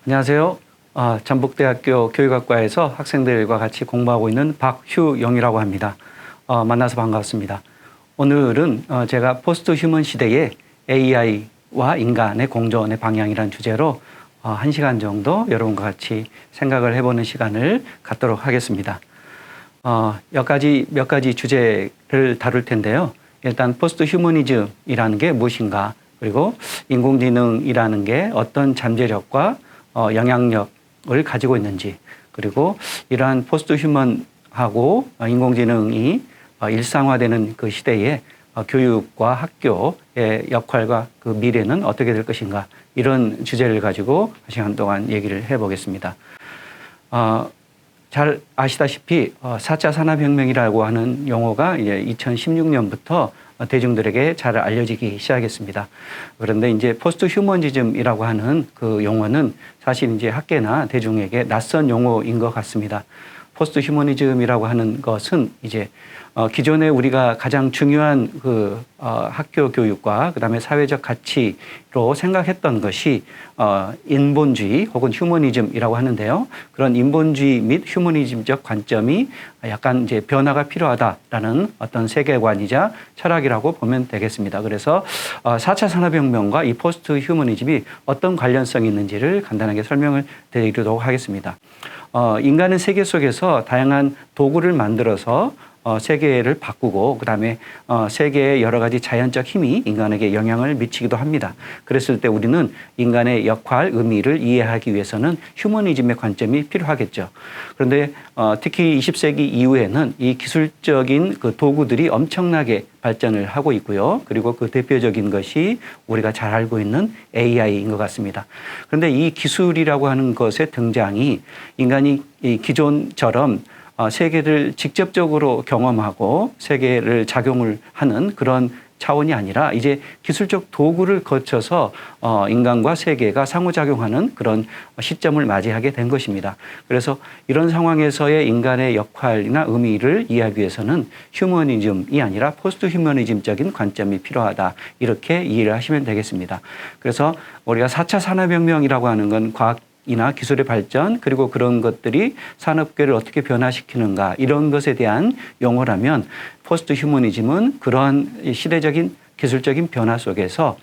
안녕하세요. 전북대학교 교육학과에서 학생들과 같이 공부하고 있는 박휴영이라고 합니다. 만나서 반갑습니다. 오늘은 제가 포스트 휴먼 시대의 AI와 인간의 공존의 방향이라는 주제로 1시간 정도 여러분과 같이 생각을 해보는 시간을 갖도록 하겠습니다. 몇 가지 주제를 다룰 텐데요. 일단 포스트 휴머니즘이라는 게 무엇인가, 그리고 인공지능이라는 게 어떤 잠재력과 영향력을 가지고 있는지, 그리고 이러한 포스트 휴먼하고 인공지능이 일상화되는 그 시대에 교육과 학교의 역할과 그 미래는 어떻게 될 것인가, 이런 주제를 가지고 시간 동안 얘기를 해보겠습니다. 잘 아시다시피 4차 산업혁명이라고 하는 용어가 이제 2016년부터 대중들에게 잘 알려지기 시작했습니다. 그런데 이제 포스트 휴머니즘이라고 하는 그 용어는 사실 이제 학계나 대중에게 낯선 용어인 것 같습니다. 포스트 휴머니즘이라고 하는 것은 이제 기존에 우리가 가장 중요한 그 학교 교육과 그다음에 사회적 가치로 생각했던 것이 인본주의 혹은 휴머니즘이라고 하는데요. 그런 인본주의 및 휴머니즘적 관점이 약간 이제 변화가 필요하다라는 어떤 세계관이자 철학이라고 보면 되겠습니다. 그래서 4차 산업혁명과 이 포스트 휴머니즘이 어떤 관련성이 있는지를 간단하게 설명을 드리도록 하겠습니다. 인간은 세계 속에서 다양한 도구를 만들어서 세계를 바꾸고 그다음에 세계의 여러 가지 자연적 힘이 인간에게 영향을 미치기도 합니다. 그랬을 때 우리는 인간의 역할, 의미를 이해하기 위해서는 휴머니즘의 관점이 필요하겠죠. 그런데 특히 20세기 이후에는 이 기술적인 그 도구들이 엄청나게 발전을 하고 있고요. 그리고 그 대표적인 것이 우리가 잘 알고 있는 AI인 것 같습니다. 그런데 이 기술이라고 하는 것의 등장이 인간이 기존처럼 세계를 직접적으로 경험하고 세계를 작용을 하는 그런 차원이 아니라 이제 기술적 도구를 거쳐서 인간과 세계가 상호작용하는 그런 시점을 맞이하게 된 것입니다. 그래서 이런 상황에서의 인간의 역할이나 의미를 이해하기 위해서는 휴머니즘이 아니라 포스트 휴머니즘적인 관점이 필요하다, 이렇게 이해를 하시면 되겠습니다. 그래서 우리가 4차 산업혁명이라고 하는 건 과학이나 기술의 발전, 그리고 그런 것들이 산업계를 어떻게 변화시키는가, 이런 것에 대한 용어라면 포스트 휴머니즘은 그러한 시대적인 기술적인 변화 속에서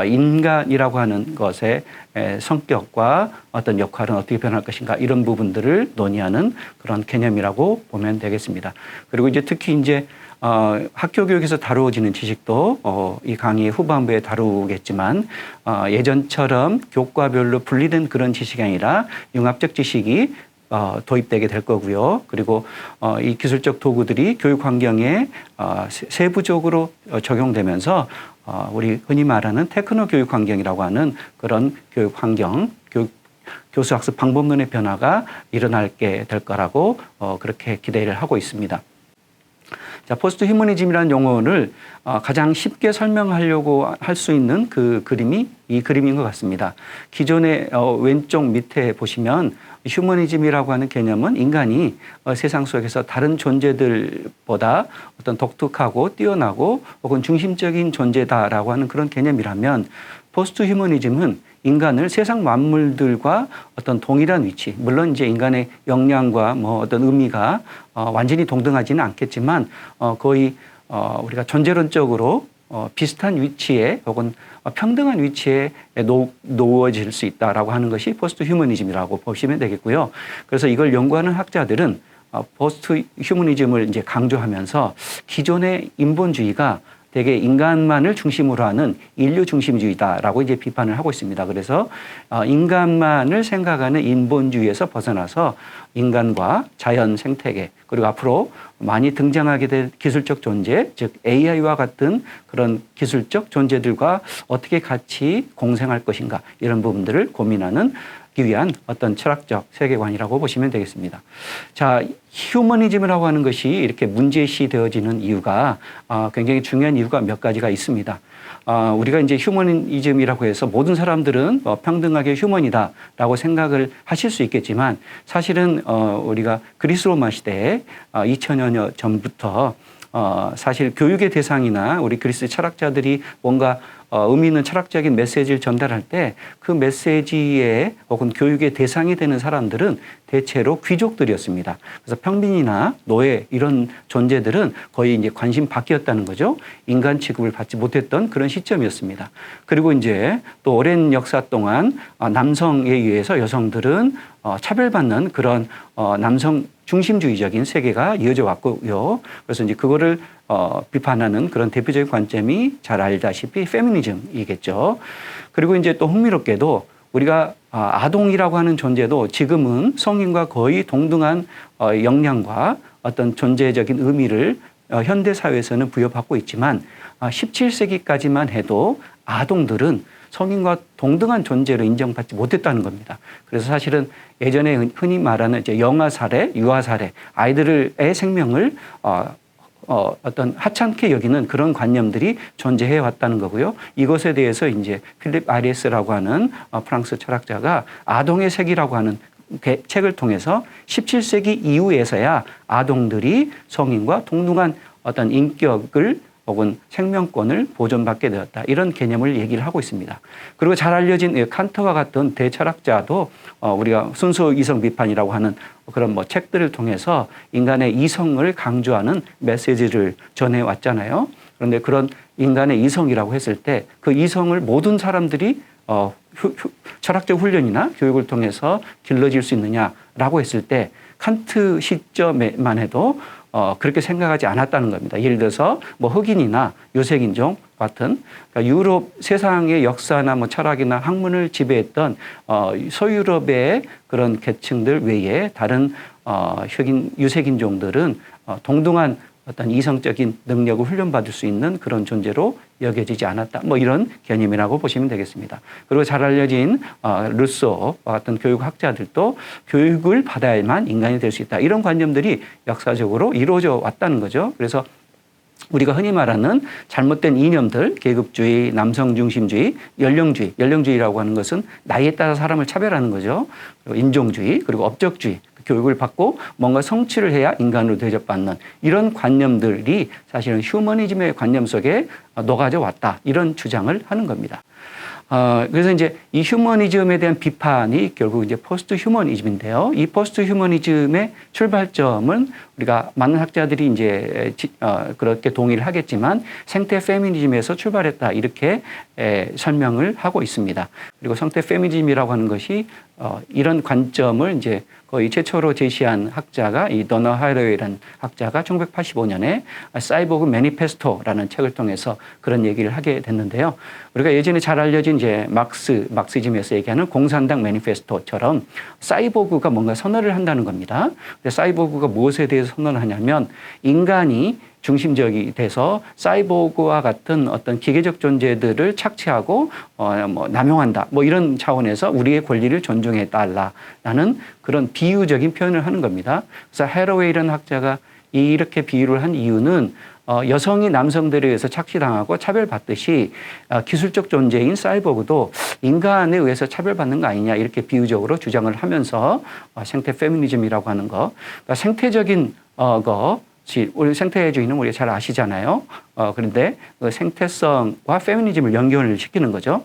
인간이라고 하는 것의 성격과 어떤 역할은 어떻게 변할 것인가, 이런 부분들을 논의하는 그런 개념이라고 보면 되겠습니다. 그리고 이제 특히 이제 학교 교육에서 다루어지는 지식도 이 강의 후반부에 다루겠지만 예전처럼 교과별로 분리된 그런 지식이 아니라 융합적 지식이 도입되게 될 거고요. 그리고 이 기술적 도구들이 교육 환경에 세부적으로 적용되면서 우리 흔히 말하는 테크노 교육 환경이라고 하는 그런 교육 환경, 교수 학습 방법론의 변화가 일어나게 될 거라고 그렇게 기대를 하고 있습니다. 자, 포스트 휴머니즘이라는 용어를 가장 쉽게 설명하려고 할 수 있는 그 그림이 이 그림인 것 같습니다. 기존의 왼쪽 밑에 보시면 휴머니즘이라고 하는 개념은 인간이 세상 속에서 다른 존재들보다 어떤 독특하고 뛰어나고 혹은 중심적인 존재다라고 하는 그런 개념이라면, 포스트 휴머니즘은 인간을 세상 만물들과 어떤 동일한 위치, 물론 이제 인간의 역량과 뭐 어떤 의미가 완전히 동등하지는 않겠지만 거의 우리가 존재론적으로 비슷한 위치에 혹은 평등한 위치에 놓아질 수 있다라고 하는 것이 포스트 휴머니즘이라고 보시면 되겠고요. 그래서 이걸 연구하는 학자들은 포스트 휴머니즘을 이제 강조하면서 기존의 인본주의가 되게 인간만을 중심으로 하는 인류 중심주의다라고 이제 비판을 하고 있습니다. 그래서 인간만을 생각하는 인본주의에서 벗어나서 인간과 자연 생태계, 그리고 앞으로 많이 등장하게 될 기술적 존재, 즉 AI와 같은 그런 기술적 존재들과 어떻게 같이 공생할 것인가, 이런 부분들을 고민하는 위한 어떤 철학적 세계관이라고 보시면 되겠습니다. 자, 휴머니즘이라고 하는 것이 이렇게 문제시 되어지는 이유가 굉장히 중요한 이유가 몇 가지가 있습니다. 우리가 이제 휴머니즘이라고 해서 모든 사람들은 평등하게 휴머니다라고 생각을 하실 수 있겠지만, 사실은 우리가 그리스 로마 시대에 2000여 년 전부터 사실 교육의 대상이나 우리 그리스 철학자들이 뭔가 의미 있는 철학적인 메시지를 전달할 때 그 메시지의 혹은 교육의 대상이 되는 사람들은 대체로 귀족들이었습니다. 그래서 평민이나 노예 이런 존재들은 거의 이제 관심 밖이었다는 거죠. 인간 취급을 받지 못했던 그런 시점이었습니다. 그리고 이제 또 오랜 역사 동안 남성에 의해서 여성들은 차별받는 그런 남성 중심주의적인 세계가 이어져 왔고요. 그래서 이제 그거를 비판하는 그런 대표적인 관점이 잘 알다시피 페미니즘이겠죠. 그리고 이제 또 흥미롭게도 우리가 아동이라고 하는 존재도 지금은 성인과 거의 동등한 역량과 어떤 존재적인 의미를 현대 사회에서는 부여받고 있지만 17세기까지만 해도 아동들은 성인과 동등한 존재로 인정받지 못했다는 겁니다. 그래서 사실은 예전에 흔히 말하는 이제 영아 살해, 유아 살해, 아이들의 생명을 어떤 하찮게 여기는 그런 관념들이 존재해 왔다는 거고요. 이것에 대해서 이제 필립 아리에스라고 하는 프랑스 철학자가 아동의 색이라고 하는 책을 통해서 17세기 이후에서야 아동들이 성인과 동등한 어떤 인격을 혹은 생명권을 보존받게 되었다. 이런 개념을 얘기를 하고 있습니다. 그리고 잘 알려진 칸트와 같은 대철학자도 우리가 순수 이성 비판이라고 하는 그런 책들을 통해서 인간의 이성을 강조하는 메시지를 전해왔잖아요. 그런데 그런 인간의 이성이라고 했을 때 그 이성을 모든 사람들이 철학적 훈련이나 교육을 통해서 길러질 수 있느냐라고 했을 때 칸트 시점에만 해도 그렇게 생각하지 않았다는 겁니다. 예를 들어서 흑인이나 유색인종 같은 그러니까 유럽 세상의 역사나 철학이나 학문을 지배했던 서유럽의 그런 계층들 외에 다른 흑인 유색인종들은 동등한 어떤 이성적인 능력을 훈련받을 수 있는 그런 존재로 여겨지지 않았다. 이런 개념이라고 보시면 되겠습니다. 그리고 잘 알려진 루소와 같은 교육학자들도 교육을 받아야만 인간이 될 수 있다. 이런 관념들이 역사적으로 이루어져 왔다는 거죠. 그래서 우리가 흔히 말하는 잘못된 이념들, 계급주의, 남성중심주의, 연령주의라고 하는 것은 나이에 따라 사람을 차별하는 거죠. 그리고 인종주의, 그리고 업적주의. 교육을 받고 뭔가 성취를 해야 인간으로 대접받는 이런 관념들이 사실은 휴머니즘의 관념 속에 녹아져 왔다. 이런 주장을 하는 겁니다. 그래서 이제 이 휴머니즘에 대한 비판이 결국 이제 포스트 휴머니즘인데요. 이 포스트 휴머니즘의 출발점은 우리가 많은 학자들이 이제 그렇게 동의를 하겠지만 생태 페미니즘에서 출발했다. 이렇게 설명을 하고 있습니다. 그리고 생태 페미니즘이라고 하는 것이 이런 관점을 이제 거의 최초로 제시한 학자가 이 더너 하이러웨이라는 학자가 1985년에 사이보그 매니페스토라는 책을 통해서 그런 얘기를 하게 됐는데요. 우리가 예전에 잘 알려진 이제 막시즘에서 얘기하는 공산당 매니페스토처럼 사이보그가 뭔가 선언을 한다는 겁니다. 근데 사이보그가 무엇에 대해서 선언을 하냐면 인간이 중심적이 돼서 사이보그와 같은 어떤 기계적 존재들을 착취하고 남용한다. 이런 차원에서 우리의 권리를 존중해 달라라는 그런 비유적인 표현을 하는 겁니다. 그래서 해러웨이라는 학자가 이렇게 비유를 한 이유는 여성이 남성들에 의해서 착취당하고 차별받듯이 기술적 존재인 사이보그도 인간에 의해서 차별받는 거 아니냐 이렇게 비유적으로 주장을 하면서 생태 페미니즘이라고 하는 거, 그러니까 생태적인 우리 생태주의는 우리가 잘 아시잖아요. 그런데 그 생태성과 페미니즘을 연결을 시키는 거죠.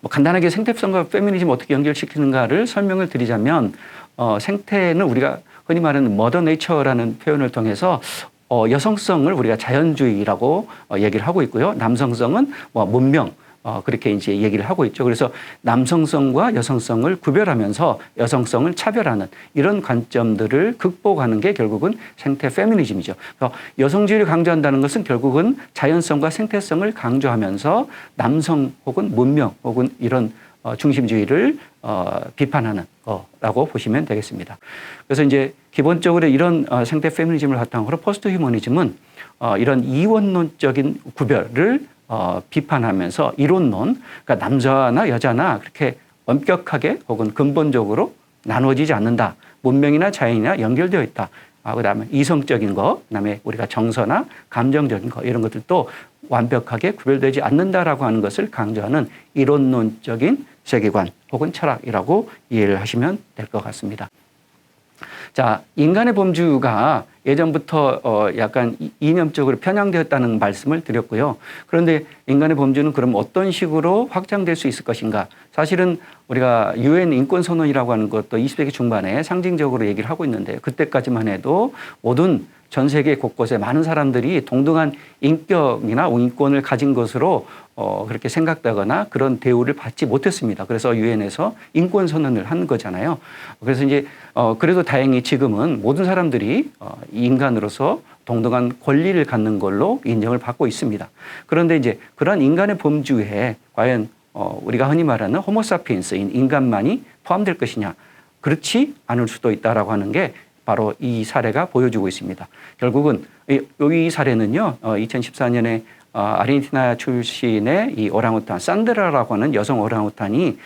간단하게 생태성과 페미니즘 어떻게 연결시키는가를 설명을 드리자면 생태는 우리가 흔히 말하는 머더 네이처라는 표현을 통해서 여성성을 우리가 자연주의라고 얘기를 하고 있고요. 남성성은 문명 그렇게 이제 얘기를 하고 있죠. 그래서 남성성과 여성성을 구별하면서 여성성을 차별하는 이런 관점들을 극복하는 게 결국은 생태 페미니즘이죠. 그래서 여성주의를 강조한다는 것은 결국은 자연성과 생태성을 강조하면서 남성 혹은 문명 혹은 이런 중심주의를 비판하는 거라고 보시면 되겠습니다. 그래서 이제 기본적으로 이런 생태 페미니즘을 바탕으로 포스트 휴머니즘은 이런 이원론적인 구별을 비판하면서 이론론, 그러니까 남자나 여자나 그렇게 엄격하게 혹은 근본적으로 나누어지지 않는다. 문명이나 자연이나 연결되어 있다. 그다음에 이성적인 거, 그다음에 우리가 정서나 감정적인 거 이런 것들도 완벽하게 구별되지 않는다라고 하는 것을 강조하는 이론론적인 세계관 혹은 철학이라고 이해를 하시면 될 것 같습니다. 자, 인간의 범주가 예전부터 약간 이념적으로 편향되었다는 말씀을 드렸고요. 그런데 인간의 범주는 그럼 어떤 식으로 확장될 수 있을 것인가? 사실은 우리가 유엔 인권선언이라고 하는 것도 20세기 중반에 상징적으로 얘기를 하고 있는데 그때까지만 해도 모든 전 세계 곳곳에 많은 사람들이 동등한 인격이나 인권을 가진 것으로 그렇게 생각되거나 그런 대우를 받지 못했습니다. 그래서 유엔에서 인권 선언을 한 거잖아요. 그래서 이제 그래도 다행히 지금은 모든 사람들이 인간으로서 동등한 권리를 갖는 걸로 인정을 받고 있습니다. 그런데 이제 그런 인간의 범주에 과연 우리가 흔히 말하는 호모사피엔스인 인간만이 포함될 것이냐? 그렇지 않을 수도 있다라고 하는 게 바로 이 사례가 보여주고 있습니다. 결국은 이 사례는요, 2014년에 아르헨티나 출신의 이 오랑우탄 산드라라고 하는 여성 오랑우탄이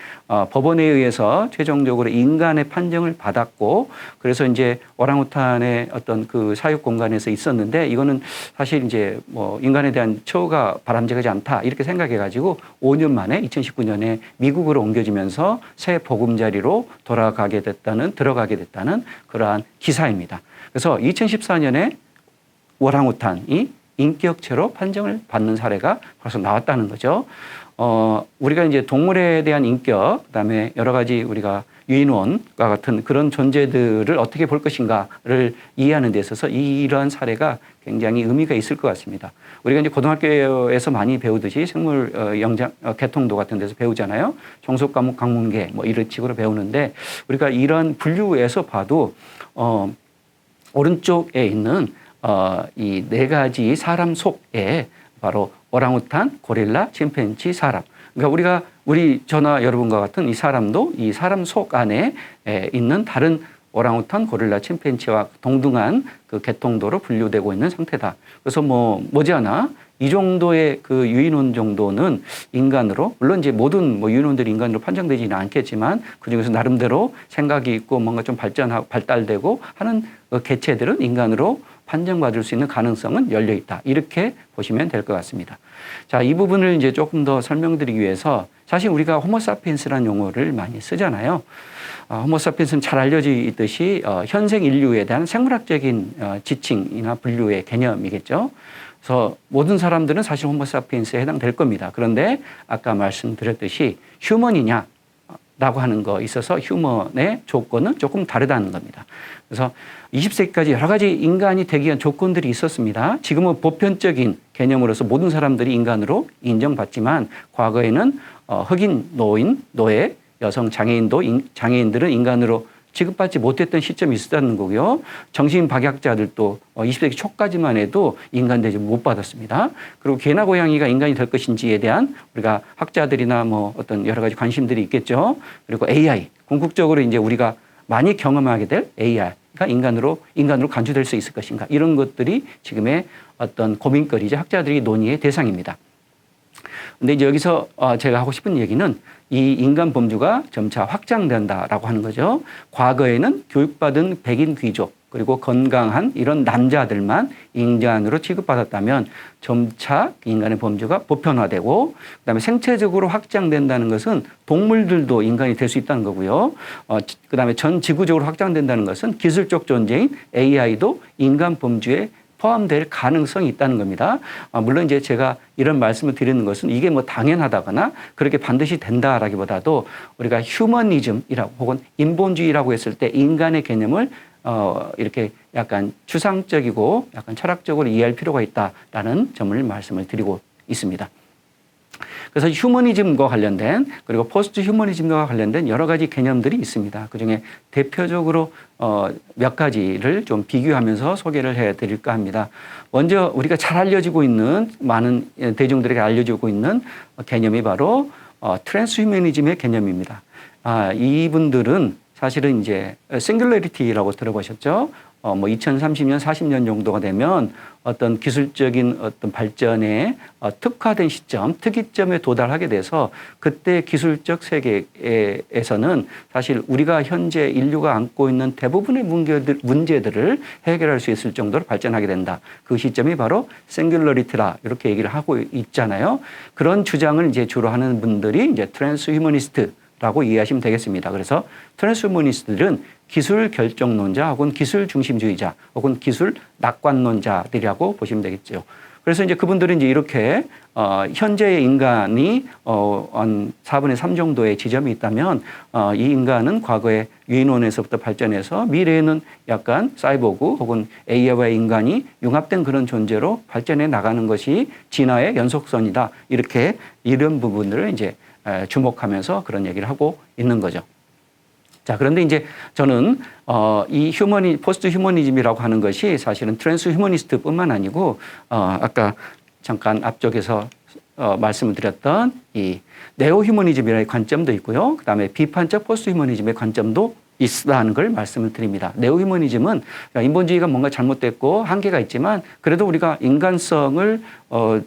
법원에 의해서 최종적으로 인간의 판정을 받았고, 그래서 이제 오랑우탄의 어떤 그 사육 공간에서 있었는데 이거는 사실 이제 뭐 인간에 대한 처우가 바람직하지 않다 이렇게 생각해가지고 5년 만에 2019년에 미국으로 옮겨지면서 새 보금자리로 들어가게 됐다는 그러한 기사입니다. 그래서 2014년에 오랑우탄이 인격체로 판정을 받는 사례가 벌써 나왔다는 거죠. 우리가 이제 동물에 대한 인격, 그다음에 여러 가지 우리가 유인원과 같은 그런 존재들을 어떻게 볼 것인가를 이해하는 데 있어서 이러한 사례가 굉장히 의미가 있을 것 같습니다. 우리가 이제 고등학교에서 많이 배우듯이 생물 개통도 같은 데서 배우잖아요. 종속 과목 강문계 뭐 이런 식으로 배우는데 우리가 이런 분류에서 봐도 오른쪽에 있는 이 네 가지 사람 속에 바로 오랑우탄, 고릴라, 침팬지, 사람. 그러니까 저나 여러분과 같은 이 사람도 이 사람 속 안에 있는 다른 오랑우탄, 고릴라, 침팬지와 동등한 그 개통도로 분류되고 있는 상태다. 그래서 머지않아 이 정도의 그 유인원 정도는 인간으로, 물론 이제 모든 유인원들이 인간으로 판정되지는 않겠지만 그중에서 나름대로 생각이 있고 뭔가 좀 발달되고 하는 개체들은 인간으로 판정받을 수 있는 가능성은 열려 있다. 이렇게 보시면 될 것 같습니다. 자, 이 부분을 이제 조금 더 설명드리기 위해서 사실 우리가 호모사피엔스라는 용어를 많이 쓰잖아요. 호모사피엔스는 잘 알려져 있듯이 현생 인류에 대한 생물학적인 지칭이나 분류의 개념이겠죠. 그래서 모든 사람들은 사실 호모사피엔스에 해당될 겁니다. 그런데 아까 말씀드렸듯이 휴먼이냐 라고 하는 거 있어서 휴먼의 조건은 조금 다르다는 겁니다. 그래서 20세기까지 여러 가지 인간이 되기 위한 조건들이 있었습니다. 지금은 보편적인 개념으로서 모든 사람들이 인간으로 인정받지만 과거에는 흑인, 노인, 노예, 여성, 장애인들은 인간으로 취급받지 못했던 시점이 있었다는 거고요. 정신박약자들도 20세기 초까지만 해도 인간 대접 못 받았습니다. 그리고 개나 고양이가 인간이 될 것인지에 대한 우리가 학자들이나 어떤 여러 가지 관심들이 있겠죠. 그리고 AI, 궁극적으로 이제 우리가 많이 경험하게 될 AI가 인간으로 간주될 수 있을 것인가. 이런 것들이 지금의 어떤 고민거리죠. 학자들이 논의의 대상입니다. 근데 이제 여기서 제가 하고 싶은 얘기는 이 인간 범주가 점차 확장된다라고 하는 거죠. 과거에는 교육받은 백인 귀족 그리고 건강한 이런 남자들만 인간으로 취급받았다면 점차 인간의 범주가 보편화되고 그다음에 생체적으로 확장된다는 것은 동물들도 인간이 될 수 있다는 거고요. 그다음에 전 지구적으로 확장된다는 것은 기술적 존재인 AI도 인간 범주에 포함될 가능성이 있다는 겁니다. 물론 이제 제가 이런 말씀을 드리는 것은 이게 당연하다거나 그렇게 반드시 된다라기보다도 우리가 휴머니즘이라고 혹은 인본주의라고 했을 때 인간의 개념을 이렇게 약간 추상적이고 약간 철학적으로 이해할 필요가 있다라는 점을 말씀을 드리고 있습니다. 그래서 휴머니즘과 관련된 그리고 포스트 휴머니즘과 관련된 여러 가지 개념들이 있습니다. 그중에 대표적으로 몇 가지를 좀 비교하면서 소개를 해드릴까 합니다. 먼저 우리가 잘 알려지고 있는 많은 대중들에게 알려지고 있는 개념이 바로 트랜스휴머니즘의 개념입니다. 이분들은 사실은 이제 싱귤러리티라고 들어보셨죠? 2030년, 40년 정도가 되면 어떤 기술적인 어떤 발전에 특화된 시점, 특이점에 도달하게 돼서 그때 기술적 세계에서는 사실 우리가 현재 인류가 안고 있는 대부분의 문제들을 해결할 수 있을 정도로 발전하게 된다. 그 시점이 바로 싱귤러리티라 이렇게 얘기를 하고 있잖아요. 그런 주장을 이제 주로 하는 분들이 이제 트랜스휴머니스트 라고 이해하시면 되겠습니다. 그래서 트랜스후머니스트들은 기술 결정론자 혹은 기술 중심주의자 혹은 기술 낙관론자들이라고 보시면 되겠죠. 그래서 이제 그분들은 이제 이렇게 현재의 인간이 한 4분의 3 정도의 지점이 있다면 이 인간은 과거에 유인원에서부터 발전해서 미래에는 약간 사이보그 혹은 AI와 인간이 융합된 그런 존재로 발전해 나가는 것이 진화의 연속선이다. 이렇게 이런 부분들을 이제 주목하면서 그런 얘기를 하고 있는 거죠. 자, 그런데 이제 저는 이 포스트 휴머니즘이라고 하는 것이 사실은 트랜스 휴머니스트뿐만 아니고 아까 잠깐 앞쪽에서 말씀을 드렸던 이 네오 휴머니즘이라는 관점도 있고요. 그다음에 비판적 포스트 휴머니즘의 관점도 있다는 걸 말씀을 드립니다. 네오 휴머니즘은 인본주의가 뭔가 잘못됐고 한계가 있지만 그래도 우리가 인간성을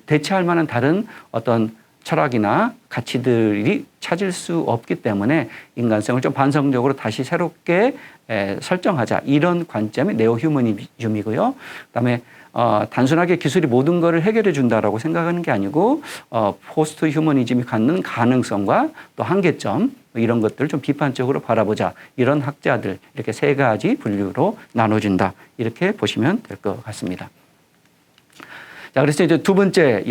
대체할 만한 다른 어떤 철학이나 가치들이 찾을 수 없기 때문에 인간성을 좀 반성적으로 다시 새롭게 설정하자. 이런 관점이 네오 휴머니즘이고요. 그다음에 단순하게 기술이 모든 것을 해결해 준다라고 생각하는 게 아니고 포스트 휴머니즘이 갖는 가능성과 또 한계점 이런 것들을 좀 비판적으로 바라보자. 이런 학자들 이렇게 세 가지 분류로 나눠진다. 이렇게 보시면 될 것 같습니다. 자, 그래서 이제 두 번째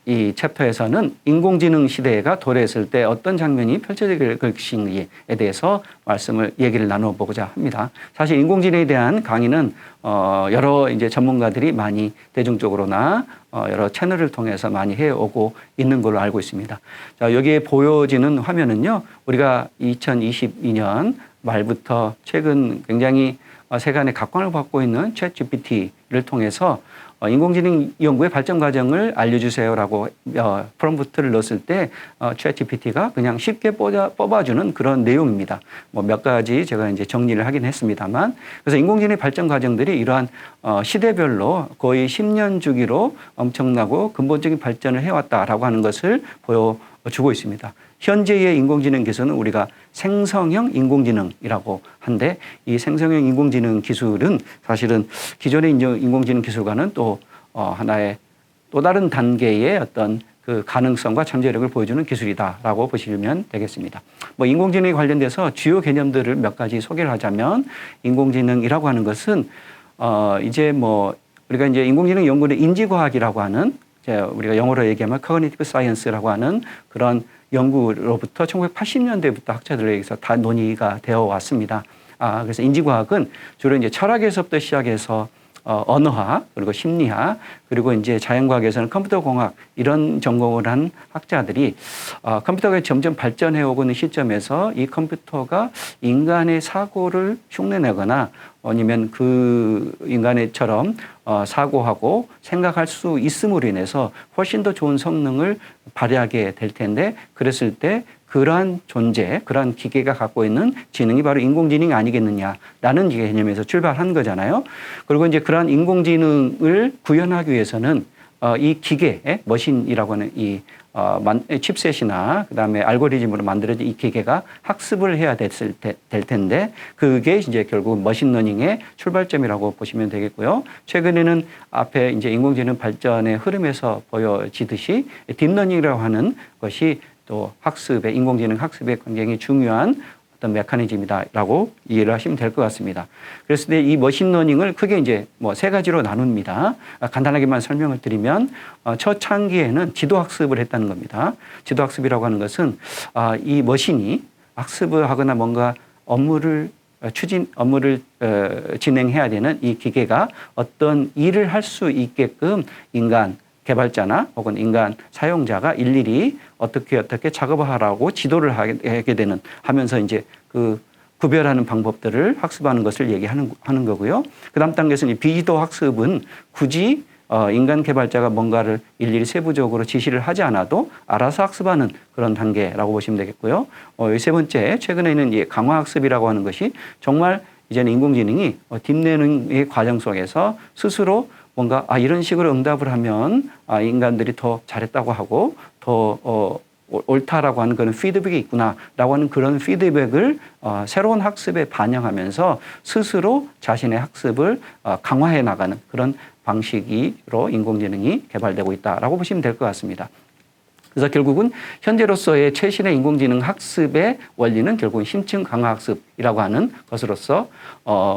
이 챕터에서는 인공지능 시대가 도래했을 때 어떤 장면이 펼쳐질 것인지에 대해서 얘기를 나눠보고자 합니다. 사실 인공지능에 대한 강의는 여러 이제 전문가들이 많이 대중적으로나 여러 채널을 통해서 많이 해오고 있는 걸로 알고 있습니다. 자, 여기에 보여지는 화면은요, 우리가 2022년 말부터 최근 굉장히 세간의 각광을 받고 있는 챗 GPT를 통해서 인공지능 연구의 발전 과정을 알려주세요라고 프롬프트를 넣었을 때 챗 GPT가 그냥 쉽게 뽑아주는 그런 내용입니다. 뭐 몇 가지 제가 이제 정리를 하긴 했습니다만, 그래서 인공지능의 발전 과정들이 이러한 시대별로 거의 10년 주기로 엄청나고 근본적인 발전을 해왔다라고 하는 것을 보여주고 있습니다. 현재의 인공지능 기술은 우리가 생성형 인공지능이라고 한데, 이 생성형 인공지능 기술은 사실은 기존의 인공지능 기술과는 또 하나의 또 다른 단계의 어떤 그 가능성과 잠재력을 보여주는 기술이다라고 보시면 되겠습니다. 뭐 인공지능에 관련돼서 주요 개념들을 몇 가지 소개를 하자면, 인공지능이라고 하는 것은 이제 뭐 우리가 이제 인공지능 연구는 인지과학이라고 하는, 우리가 영어로 얘기하면 cognitive science라고 하는 그런 연구로부터 1980년대부터 학자들에 의해서 다 논의가 되어 왔습니다. 그래서 인지과학은 주로 이제 철학에서부터 시작해서 언어학, 그리고 심리학, 그리고 이제 자연과학에서는 컴퓨터공학 이런 전공을 한 학자들이 컴퓨터가 점점 발전해 오고 있는 시점에서 이 컴퓨터가 인간의 사고를 흉내내거나 아니면 그 인간처럼 사고하고 생각할 수 있음으로 인해서 훨씬 더 좋은 성능을 발휘하게 될 텐데, 그랬을 때 그러한 존재, 그러한 기계가 갖고 있는 지능이 바로 인공지능이 아니겠느냐라는 개념에서 출발한 거잖아요. 그리고 이제 그러한 인공지능을 구현하기 위해서는 이 기계, 머신이라고 하는 이 칩셋이나 그다음에 알고리즘으로 만들어진 이 기계가 학습을 해야 될 텐데, 그게 이제 결국 머신러닝의 출발점이라고 보시면 되겠고요. 최근에는 앞에 이제 인공지능 발전의 흐름에서 보여지듯이 딥러닝이라고 하는 것이 또 인공지능 학습에 굉장히 중요한 어떤 메커니즘이다라고 이해를 하시면 될 것 같습니다. 그랬을 때 이 머신러닝을 크게 이제 뭐 세 가지로 나눕니다. 간단하게만 설명을 드리면 초창기에는 지도학습을 했다는 겁니다. 지도학습이라고 하는 것은 이 머신이 학습을 하거나 뭔가 업무를 진행해야 되는 이 기계가 어떤 일을 할 수 있게끔 인간 개발자나 혹은 인간 사용자가 일일이 어떻게 작업을 하라고 지도를 하게 하면서 이제 그 구별하는 방법들을 학습하는 것을 얘기하는 거고요. 그 다음 단계에서는 비지도 학습은 굳이 인간 개발자가 뭔가를 일일이 세부적으로 지시를 하지 않아도 알아서 학습하는 그런 단계라고 보시면 되겠고요. 세 번째, 최근에는 이 강화학습이라고 하는 것이 정말 이제는 인공지능이 딥러닝의 과정 속에서 스스로 뭔가 이런 식으로 응답을 하면 인간들이 더 잘했다고 하고 더 옳다라고 하는 그런 피드백이 있구나라고 하는 그런 피드백을 새로운 학습에 반영하면서 스스로 자신의 학습을 강화해 나가는 그런 방식으로 인공지능이 개발되고 있다라고 보시면 될 것 같습니다. 그래서 결국은 현재로서의 최신의 인공지능 학습의 원리는 결국은 심층 강화 학습이라고 하는 것으로서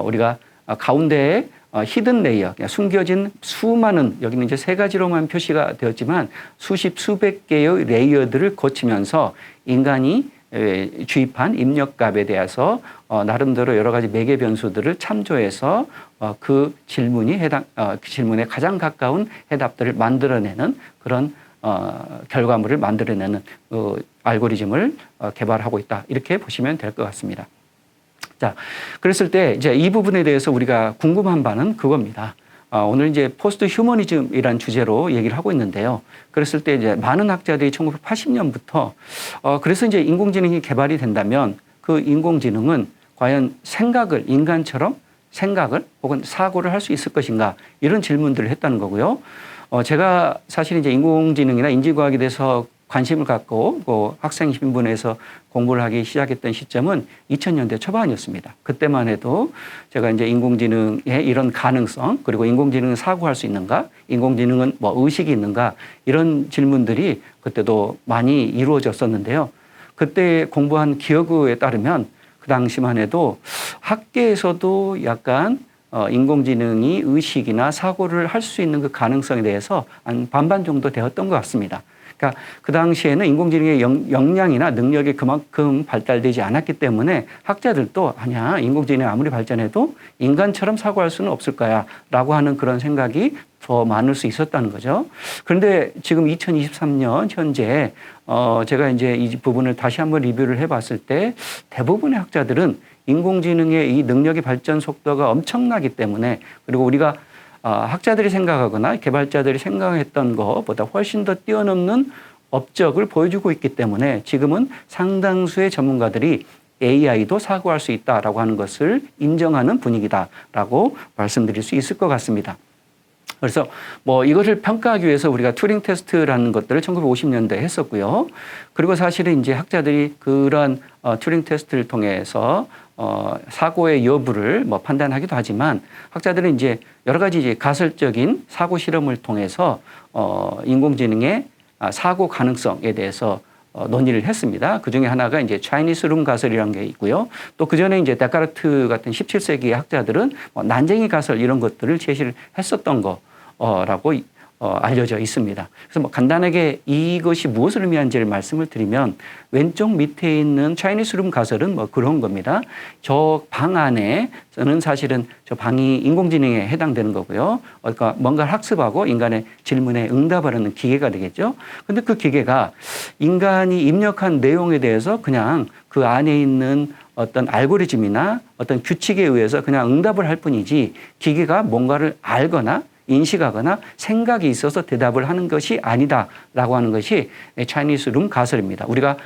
우리가 가운데에 히든 레이어, 숨겨진 수많은, 여기는 이제 세 가지로만 표시가 되었지만 수십, 수백 개의 레이어들을 거치면서 인간이 주입한 입력값에 대해서 나름대로 여러 가지 매개 변수들을 참조해서 그 질문에 가장 가까운 해답들을 만들어내는 그런 결과물을 만들어내는 알고리즘을 개발하고 있다. 이렇게 보시면 될 것 같습니다. 자, 그랬을 때 이제 이 부분에 대해서 우리가 궁금한 바는 그겁니다. 오늘 이제 포스트 휴머니즘이라는 주제로 얘기를 하고 있는데요. 그랬을 때 이제 많은 학자들이 1980년부터 그래서 이제 인공지능이 개발이 된다면 그 인공지능은 과연 인간처럼 생각을 혹은 사고를 할 수 있을 것인가 이런 질문들을 했다는 거고요. 제가 사실 이제 인공지능이나 인지과학에 대해서 관심을 갖고 학생 신분에서 공부를 하기 시작했던 시점은 2000년대 초반이었습니다. 그때만 해도 제가 이제 인공지능의 이런 가능성, 그리고 인공지능은 사고할 수 있는가, 인공지능은 뭐 의식이 있는가, 이런 질문들이 그때도 많이 이루어졌었는데요. 그때 공부한 기억에 따르면 그 당시만 해도 학계에서도 약간 인공지능이 의식이나 사고를 할 수 있는 그 가능성에 대해서 한 반반 정도 되었던 것 같습니다. 그러니까 그 당시에는 인공지능의 역량이나 능력이 그만큼 발달되지 않았기 때문에 학자들도 아니야, 인공지능이 아무리 발전해도 인간처럼 사고할 수는 없을 거야 라고 하는 그런 생각이 더 많을 수 있었다는 거죠. 그런데 지금 2023년 현재 제가 이제 이 부분을 다시 한번 리뷰를 해봤을 때 대부분의 학자들은 인공지능의 이 능력의 발전 속도가 엄청나기 때문에, 그리고 우리가 학자들이 생각하거나 개발자들이 생각했던 것보다 훨씬 더 뛰어넘는 업적을 보여주고 있기 때문에 지금은 상당수의 전문가들이 AI도 사고할 수 있다라고 하는 것을 인정하는 분위기다라고 말씀드릴 수 있을 것 같습니다. 그래서 뭐 이것을 평가하기 위해서 우리가 튜링 테스트라는 것들을 1950년대에 했었고요. 그리고 사실은 이제 학자들이 그런 튜링 테스트를 통해서 사고의 여부를 뭐 판단하기도 하지만 학자들은 이제 여러 가지 이제 가설적인 사고 실험을 통해서 인공지능의 사고 가능성에 대해서 논의를 했습니다. 그 중에 하나가 이제 차이니스 룸 가설이라는 게 있고요. 또 그 전에 이제 데카르트 같은 17세기 학자들은 난쟁이 가설 이런 것들을 제시를 했었던 거라고 알려져 있습니다. 그래서 뭐 간단하게 이것이 무엇을 의미하는지를 말씀을 드리면 왼쪽 밑에 있는 차이니스 룸 가설은 뭐 그런 겁니다. 저 방 안에는 사실은 저 방이 인공지능에 해당되는 거고요. 그러니까 뭔가를 학습하고 인간의 질문에 응답하는 기계가 되겠죠. 근데 그 기계가 인간이 입력한 내용에 대해서 그냥 그 안에 있는 어떤 알고리즘이나 어떤 규칙에 의해서 그냥 응답을 할 뿐이지 기계가 뭔가를 알거나 인식하거나 생각이 있어서 대답을 하는 것이 아니다라고 하는 것이 차이니스 룸 가설입니다. 우리가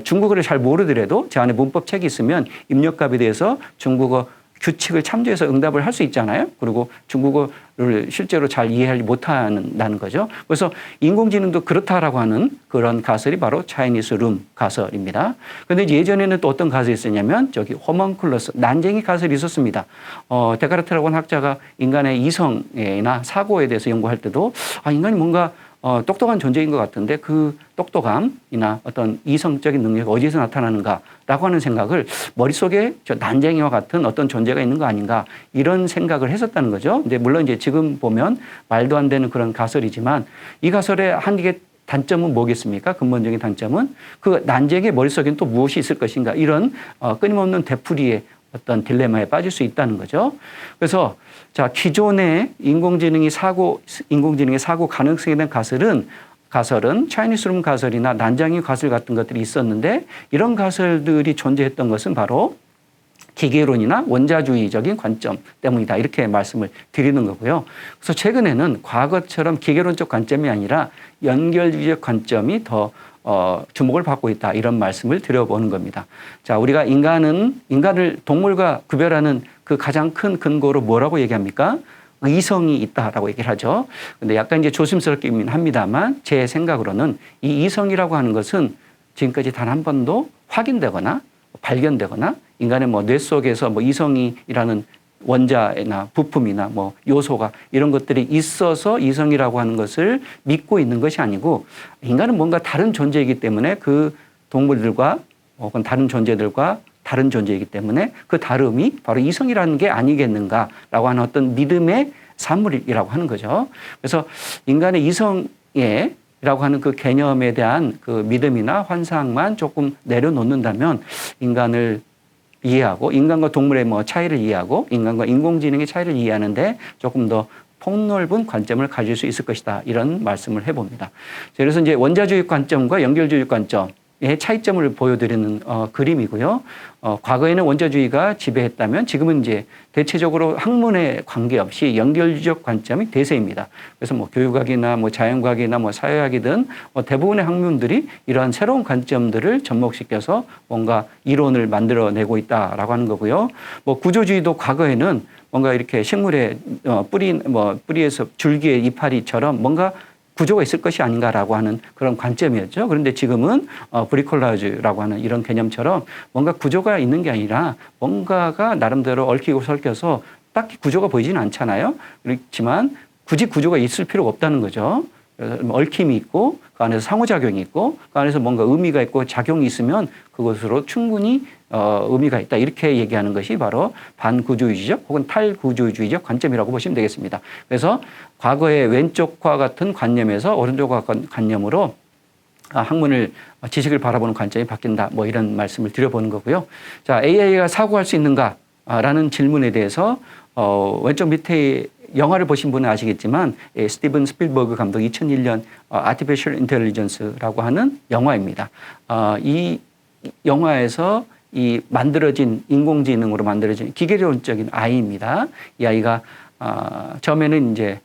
중국어를 잘 모르더라도 제 안에 문법책이 있으면 입력값에 대해서 중국어 규칙을 참조해서 응답을 할 수 있잖아요. 그리고 중국어를 실제로 잘 이해하지 못한다는 거죠. 그래서 인공지능도 그렇다라고 하는 그런 가설이 바로 차이니스 룸 가설입니다. 그런데 예전에는 또 어떤 가설이 있었냐면 저기 호먼클러스, 난쟁이 가설이 있었습니다. 데카르트라고 하는 학자가 인간의 이성이나 사고에 대해서 연구할 때도 인간이 뭔가 똑똑한 존재인 것 같은데 그 똑똑함이나 어떤 이성적인 능력이 어디서 나타나는가라고 하는 생각을 머릿속에 저 난쟁이와 같은 어떤 존재가 있는 거 아닌가 이런 생각을 했었다는 거죠. 근데 물론 이제 지금 보면 말도 안 되는 그런 가설이지만 이 가설의 한계 단점은 뭐겠습니까? 근본적인 단점은 그 난쟁이의 머릿속에는 또 무엇이 있을 것인가 이런 끊임없는 되풀이의 어떤 딜레마에 빠질 수 있다는 거죠. 그래서 자, 기존의 인공지능의 사고 가능성에 대한 가설은 차이니스 룸 가설이나 난쟁이 가설 같은 것들이 있었는데 이런 가설들이 존재했던 것은 바로 기계론이나 원자주의적인 관점 때문이다. 이렇게 말씀을 드리는 거고요. 그래서 최근에는 과거처럼 기계론적 관점이 아니라 연결주의적 관점이 더 주목을 받고 있다. 이런 말씀을 드려보는 겁니다. 자, 우리가 인간을 동물과 구별하는 그 가장 큰 근거로 뭐라고 얘기합니까? 이성이 있다라고 얘기를 하죠. 근데 약간 이제 조심스럽긴 합니다만 제 생각으로는 이 이성이라고 하는 것은 지금까지 단 한 번도 확인되거나 발견되거나 인간의 뭐 뇌 속에서 뭐 이성이라는 원자나 부품이나 뭐 요소가 이런 것들이 있어서 이성이라고 하는 것을 믿고 있는 것이 아니고 인간은 뭔가 다른 존재이기 때문에 그 동물들과 혹은 다른 존재들과 다른 존재이기 때문에 그 다름이 바로 이성이라는 게 아니겠는가라고 하는 어떤 믿음의 산물이라고 하는 거죠. 그래서 인간의 이성애라고 하는 그 개념에 대한 그 믿음이나 환상만 조금 내려놓는다면 인간을 이해하고 인간과 동물의 뭐 차이를 이해하고 인간과 인공지능의 차이를 이해하는데 조금 더 폭넓은 관점을 가질 수 있을 것이다. 이런 말씀을 해봅니다. 그래서 이제 원자주의 관점과 연결주의 관점 의 차이점을 보여드리는 그림이고요. 과거에는 원자주의가 지배했다면 지금은 이제 대체적으로 학문에 관계없이 연결주의적 관점이 대세입니다. 그래서 뭐 교육학이나 뭐 자연과학이나 뭐 사회학이든 대부분의 학문들이 이러한 새로운 관점들을 접목시켜서 뭔가 이론을 만들어내고 있다라고 하는 거고요. 뭐 구조주의도 과거에는 뭔가 이렇게 식물의 뿌리에서 줄기의 이파리처럼 뭔가 구조가 있을 것이 아닌가라고 하는 그런 관점이었죠. 그런데 지금은 브리콜라주라고 하는 이런 개념처럼 뭔가 구조가 있는 게 아니라 뭔가가 나름대로 얽히고 설켜서 딱히 구조가 보이지는 않잖아요. 그렇지만 굳이 구조가 있을 필요가 없다는 거죠. 그래서 얽힘이 있고 그 안에서 상호작용이 있고 그 안에서 뭔가 의미가 있고 작용이 있으면 그것으로 충분히 의미가 있다. 이렇게 얘기하는 것이 바로 반구조주의적 혹은 탈구조주의적 관점이라고 보시면 되겠습니다. 그래서 과거의 왼쪽과 같은 관념에서 오른쪽과 같은 관념으로 학문을 지식을 바라보는 관점이 바뀐다. 뭐 이런 말씀을 드려보는 거고요. 자, AI가 사고할 수 있는가라는 질문에 대해서 왼쪽 밑에 영화를 보신 분은 아시겠지만 스티븐 스필버그 감독 2001년 Artificial Intelligence라고 하는 영화입니다. 이 영화에서 이 만들어진 인공지능으로 만들어진 기계론적인 아이입니다. 이 아이가 처음에는 이제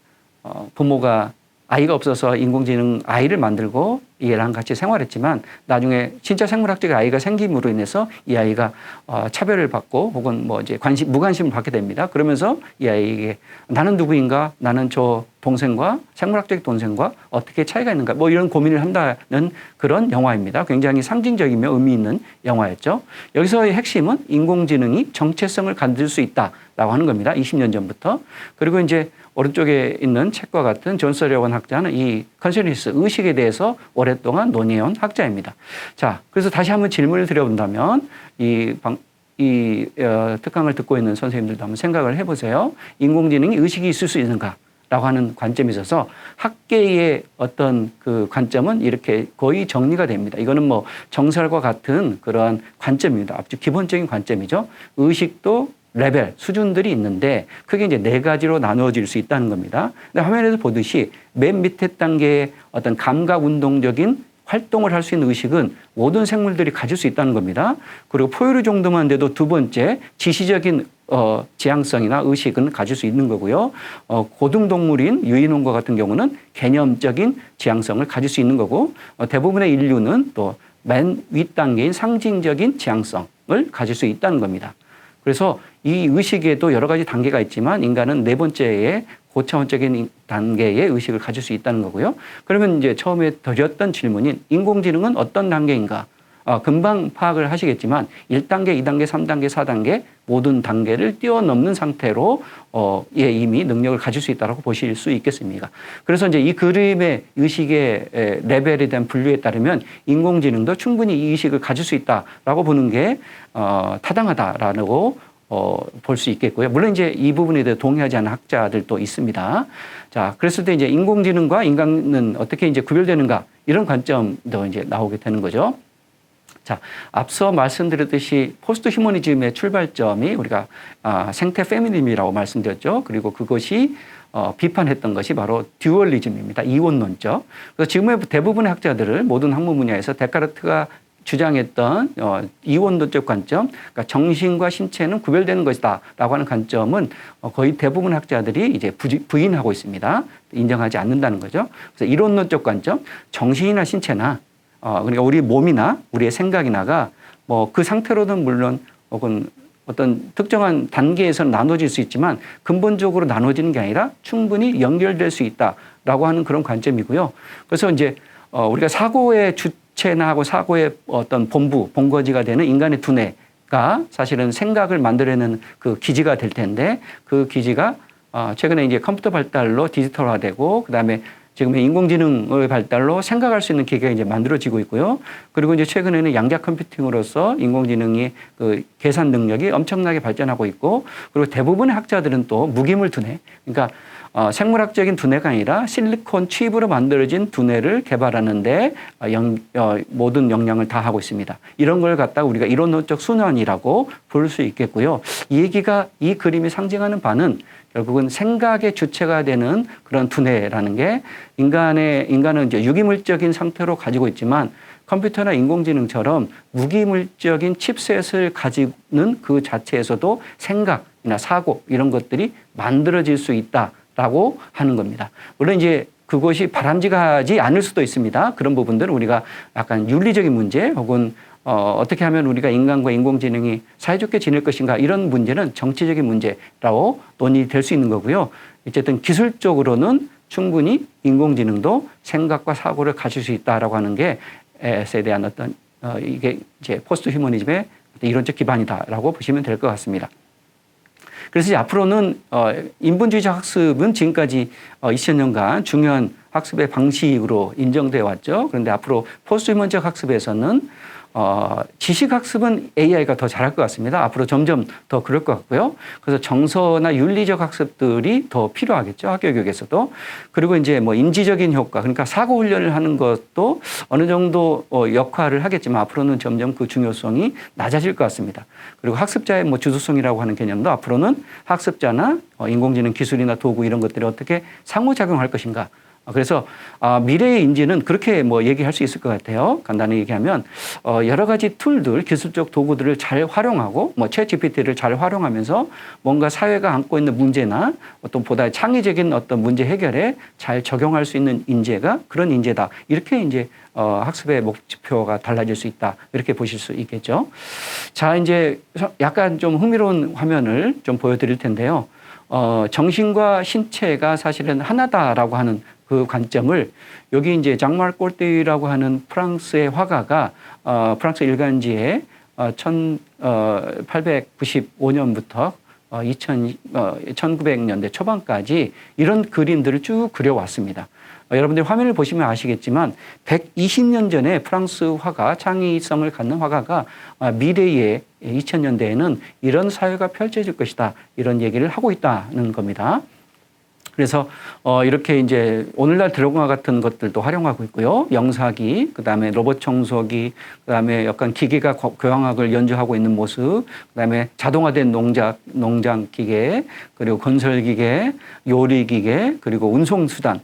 부모가 아이가 없어서 인공지능 아이를 만들고 얘랑 같이 생활했지만 나중에 진짜 생물학적 아이가 생김으로 인해서 이 아이가 차별을 받고 혹은 뭐 이제 무관심을 받게 됩니다. 그러면서 이 아이에게 나는 누구인가? 나는 저 동생과 생물학적 동생과 어떻게 차이가 있는가? 뭐 이런 고민을 한다는 그런 영화입니다. 굉장히 상징적이며 의미 있는 영화였죠. 여기서의 핵심은 인공지능이 정체성을 가질 수 있다라고 하는 겁니다. 20년 전부터. 그리고 이제 오른쪽에 있는 책과 같은 존 서리원 학자는 이 컨셔니스 의식에 대해서 오랫동안 논의해온 학자입니다. 자, 그래서 다시 한번 질문을 드려본다면 이 특강을 듣고 있는 선생님들도 한번 생각을 해보세요. 인공지능이 의식이 있을 수 있는가? 라고 하는 관점에 있어서 학계의 어떤 그 관점은 이렇게 거의 정리가 됩니다. 이거는 뭐 정설과 같은 그런 관점입니다. 아주 기본적인 관점이죠. 의식도 레벨, 수준들이 있는데 크게 이제 4가지로 나누어질 수 있다는 겁니다. 근데 화면에서 보듯이 맨 밑에 단계의 어떤 감각 운동적인 활동을 할 수 있는 의식은 모든 생물들이 가질 수 있다는 겁니다. 그리고 포유류 정도만 돼도 두 번째 지시적인 지향성이나 의식은 가질 수 있는 거고요. 고등동물인 유인원과 같은 경우는 개념적인 지향성을 가질 수 있는 거고 대부분의 인류는 또 맨 윗단계인 상징적인 지향성을 가질 수 있다는 겁니다. 그래서 이 의식에도 여러 가지 단계가 있지만 인간은 4번째의 고차원적인 단계의 의식을 가질 수 있다는 거고요. 그러면 이제 처음에 드렸던 질문인 인공지능은 어떤 단계인가? 금방 파악을 하시겠지만 1단계, 2단계, 3단계, 4단계 모든 단계를 뛰어넘는 상태로 이미 능력을 가질 수 있다고 보실 수 있겠습니까? 그래서 이제 이 그림의 의식의 레벨에 대한 분류에 따르면 인공지능도 충분히 이 의식을 가질 수 있다라고 보는 게 타당하다라고 볼 수 있겠고요. 물론 이제 이 부분에 대해 동의하지 않는 학자들도 있습니다. 자, 그랬을 때 이제 인공지능과 인간은 어떻게 이제 구별되는가 이런 관점도 이제 나오게 되는 거죠. 자, 앞서 말씀드렸듯이 포스트 휴머니즘의 출발점이 우리가 생태 페미니즘이라고 말씀드렸죠. 그리고 그것이 비판했던 것이 바로 듀얼리즘입니다. 이원론적. 그래서 지금의 대부분의 학자들을 모든 학문 분야에서 데카르트가 주장했던 이원론적 관점, 그러니까 정신과 신체는 구별되는 것이다라고 하는 관점은 거의 대부분 학자들이 이제 부인하고 있습니다. 인정하지 않는다는 거죠. 그래서 이론론적 관점, 정신이나 신체나 그러니까 우리 몸이나 우리의 생각이나가 뭐 그 상태로는 물론 혹은 어떤 특정한 단계에서 나눠질 수 있지만 근본적으로 나눠지는 게 아니라 충분히 연결될 수 있다라고 하는 그런 관점이고요. 그래서 이제 우리가 사고의 주체나 하고 사고의 어떤 본거지가 되는 인간의 두뇌 사실은 생각을 만들어내는 그 기지가 될 텐데 그 기지가 최근에 이제 컴퓨터 발달로 디지털화되고 그다음에 지금의 인공지능의 발달로 생각할 수 있는 기계가 이제 만들어지고 있고요. 그리고 이제 최근에는 양자 컴퓨팅으로서 인공지능이 그 계산 능력이 엄청나게 발전하고 있고 그리고 대부분의 학자들은 또 무기물 두뇌, 그러니까 생물학적인 두뇌가 아니라 실리콘 칩으로 만들어진 두뇌를 개발하는데 모든 역량을 다하고 있습니다. 이런 걸 갖다가 우리가 이론적 순환이라고 볼 수 있겠고요. 이 그림이 상징하는 바는 결국은 생각의 주체가 되는 그런 두뇌라는 게 인간은 이제 유기물적인 상태로 가지고 있지만 컴퓨터나 인공지능처럼 무기물적인 칩셋을 가지는 그 자체에서도 생각이나 사고 이런 것들이 만들어질 수 있다라고 하는 겁니다. 물론 이제 그것이 바람직하지 않을 수도 있습니다. 그런 부분들은 우리가 약간 윤리적인 문제 혹은 어떻게 하면 우리가 인간과 인공지능이 사이좋게 지낼 것인가 이런 문제는 정치적인 문제라고 논의될 수 있는 거고요. 어쨌든 기술적으로는 충분히 인공지능도 생각과 사고를 가질 수 있다라고 하는 게 에 대한 어떤 이게 이제 포스트 휴머니즘의 이론적 기반이다라고 보시면 될 것 같습니다. 그래서 이제 앞으로는 인본주의적 학습은 지금까지 2000년간 중요한 학습의 방식으로 인정되어 왔죠. 그런데 앞으로 포스트 휴머니적 학습에서는 지식 학습은 AI가 더 잘할 것 같습니다. 앞으로 점점 더 그럴 것 같고요. 그래서 정서나 윤리적 학습들이 더 필요하겠죠. 학교 교육에서도. 그리고 이제 뭐 인지적인 효과, 그러니까 사고 훈련을 하는 것도 어느 정도 역할을 하겠지만 앞으로는 점점 그 중요성이 낮아질 것 같습니다. 그리고 학습자의 뭐 주도성이라고 하는 개념도 앞으로는 학습자나 인공지능 기술이나 도구 이런 것들이 어떻게 상호작용할 것인가. 그래서 미래의 인지는 그렇게 뭐 얘기할 수 있을 것 같아요. 간단히 얘기하면 여러 가지 툴들, 기술적 도구들을 잘 활용하고 뭐 챗GPT를 잘 활용하면서 뭔가 사회가 안고 있는 문제나 어떤 보다 창의적인 어떤 문제 해결에 잘 적용할 수 있는 인재가 그런 인재다. 이렇게 이제 학습의 목표가 달라질 수 있다. 이렇게 보실 수 있겠죠. 자, 이제 약간 좀 흥미로운 화면을 좀 보여드릴 텐데요. 정신과 신체가 사실은 하나다라고 하는 그 관점을 여기 이제 장마르 꼴띠라고 하는 프랑스의 화가가 프랑스 일간지에 1895년부터 1900년대 초반까지 이런 그림들을 쭉 그려왔습니다. 여러분들 화면을 보시면 아시겠지만 120년 전에 프랑스 화가, 창의성을 갖는 화가가 미래의 2000년대에는 이런 사회가 펼쳐질 것이다. 이런 얘기를 하고 있다는 겁니다. 그래서 이렇게 이제 오늘날 드라마 같은 것들도 활용하고 있고요. 영사기, 그다음에 로봇 청소기, 그다음에 약간 기계가 교향악을 연주하고 있는 모습, 그다음에 자동화된 농장 기계, 그리고 건설 기계, 요리 기계, 그리고 운송 수단,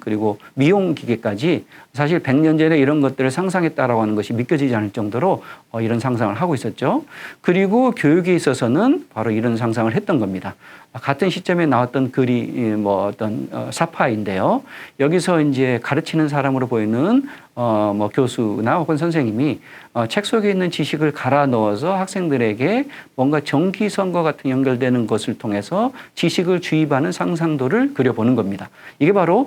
그리고 미용 기계까지 사실 100년 전에 이런 것들을 상상했다라고 하는 것이 믿겨지지 않을 정도로 이런 상상을 하고 있었죠. 그리고 교육에 있어서는 바로 이런 상상을 했던 겁니다. 같은 시점에 나왔던 글이 뭐 어떤 사파인데요. 여기서 이제 가르치는 사람으로 보이는 뭐 교수나 혹은 선생님이 책 속에 있는 지식을 갈아 넣어서 학생들에게 뭔가 정기선과 같은 연결되는 것을 통해서 지식을 주입하는 상상도를 그려보는 겁니다. 이게 바로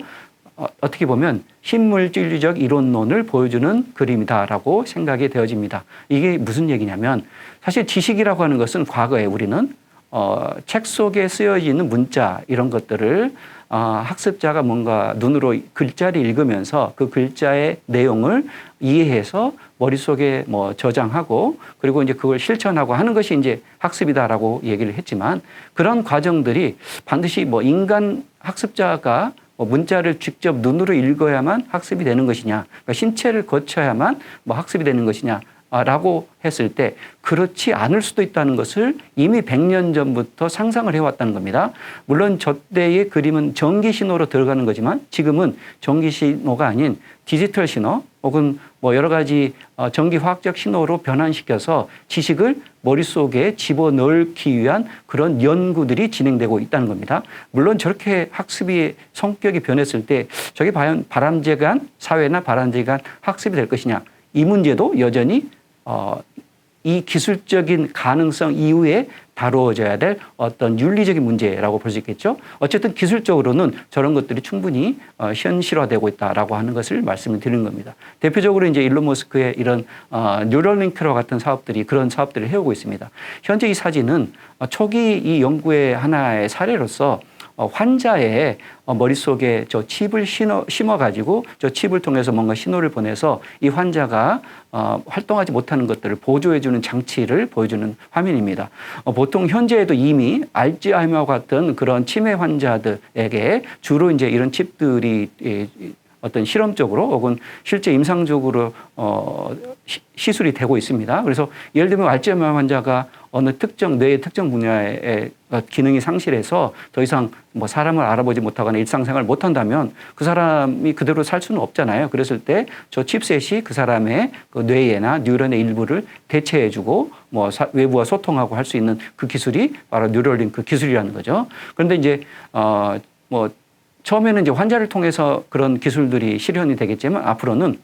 어떻게 보면 신물질주의적 이론론을 보여주는 그림이다라고 생각이 되어집니다. 이게 무슨 얘기냐면 사실 지식이라고 하는 것은 과거에 우리는 책 속에 쓰여져 있는 문자 이런 것들을 학습자가 뭔가 눈으로 글자를 읽으면서 그 글자의 내용을 이해해서 머릿속에 뭐 저장하고 그리고 이제 그걸 실천하고 하는 것이 이제 학습이다라고 얘기를 했지만 그런 과정들이 반드시 뭐 인간 학습자가 문자를 직접 눈으로 읽어야만 학습이 되는 것이냐, 그러니까 신체를 거쳐야만 뭐 학습이 되는 것이냐, 라고 했을 때 그렇지 않을 수도 있다는 것을 이미 100년 전부터 상상을 해왔다는 겁니다. 물론 저 때의 그림은 전기 신호로 들어가는 거지만 지금은 전기 신호가 아닌 디지털 신호 혹은 뭐 여러 가지 전기화학적 신호로 변환시켜서 지식을 머릿속에 집어넣기 위한 그런 연구들이 진행되고 있다는 겁니다. 물론 저렇게 학습의 성격이 변했을 때 저게 과연 바람직한 사회나 바람직한 학습이 될 것이냐, 이 문제도 여전히 이 기술적인 가능성 이후에 다루어져야 될 어떤 윤리적인 문제라고 볼 수 있겠죠. 어쨌든 기술적으로는 저런 것들이 충분히 현실화되고 있다라고 하는 것을 말씀을 드리는 겁니다. 대표적으로 이제 일론 머스크의 이런 뉴럴링크와 같은 사업들이 그런 사업들을 해오고 있습니다. 현재 이 사진은 초기 이 연구의 하나의 사례로서 환자의 머릿속에 저 칩을 심어가지고 저 칩을 통해서 뭔가 신호를 보내서 이 환자가 활동하지 못하는 것들을 보조해주는 장치를 보여주는 화면입니다. 보통 현재에도 이미 알츠하이머 같은 그런 치매 환자들에게 주로 이제 이런 칩들이 어떤 실험적으로 혹은 실제 임상적으로 시술이 되고 있습니다. 그래서 예를 들면 알츠하이머 환자가 어느 특정 뇌의 특정 분야의 기능이 상실해서 더 이상 뭐 사람을 알아보지 못하거나 일상생활을 못한다면 그 사람이 그대로 살 수는 없잖아요. 그랬을 때 저 칩셋이 그 사람의 그 뇌에나 뉴런의 일부를 대체해주고 뭐 외부와 소통하고 할 수 있는 그 기술이 바로 뉴럴링크 기술이라는 거죠. 그런데 이제 뭐 처음에는 이제 환자를 통해서 그런 기술들이 실현이 되겠지만 앞으로는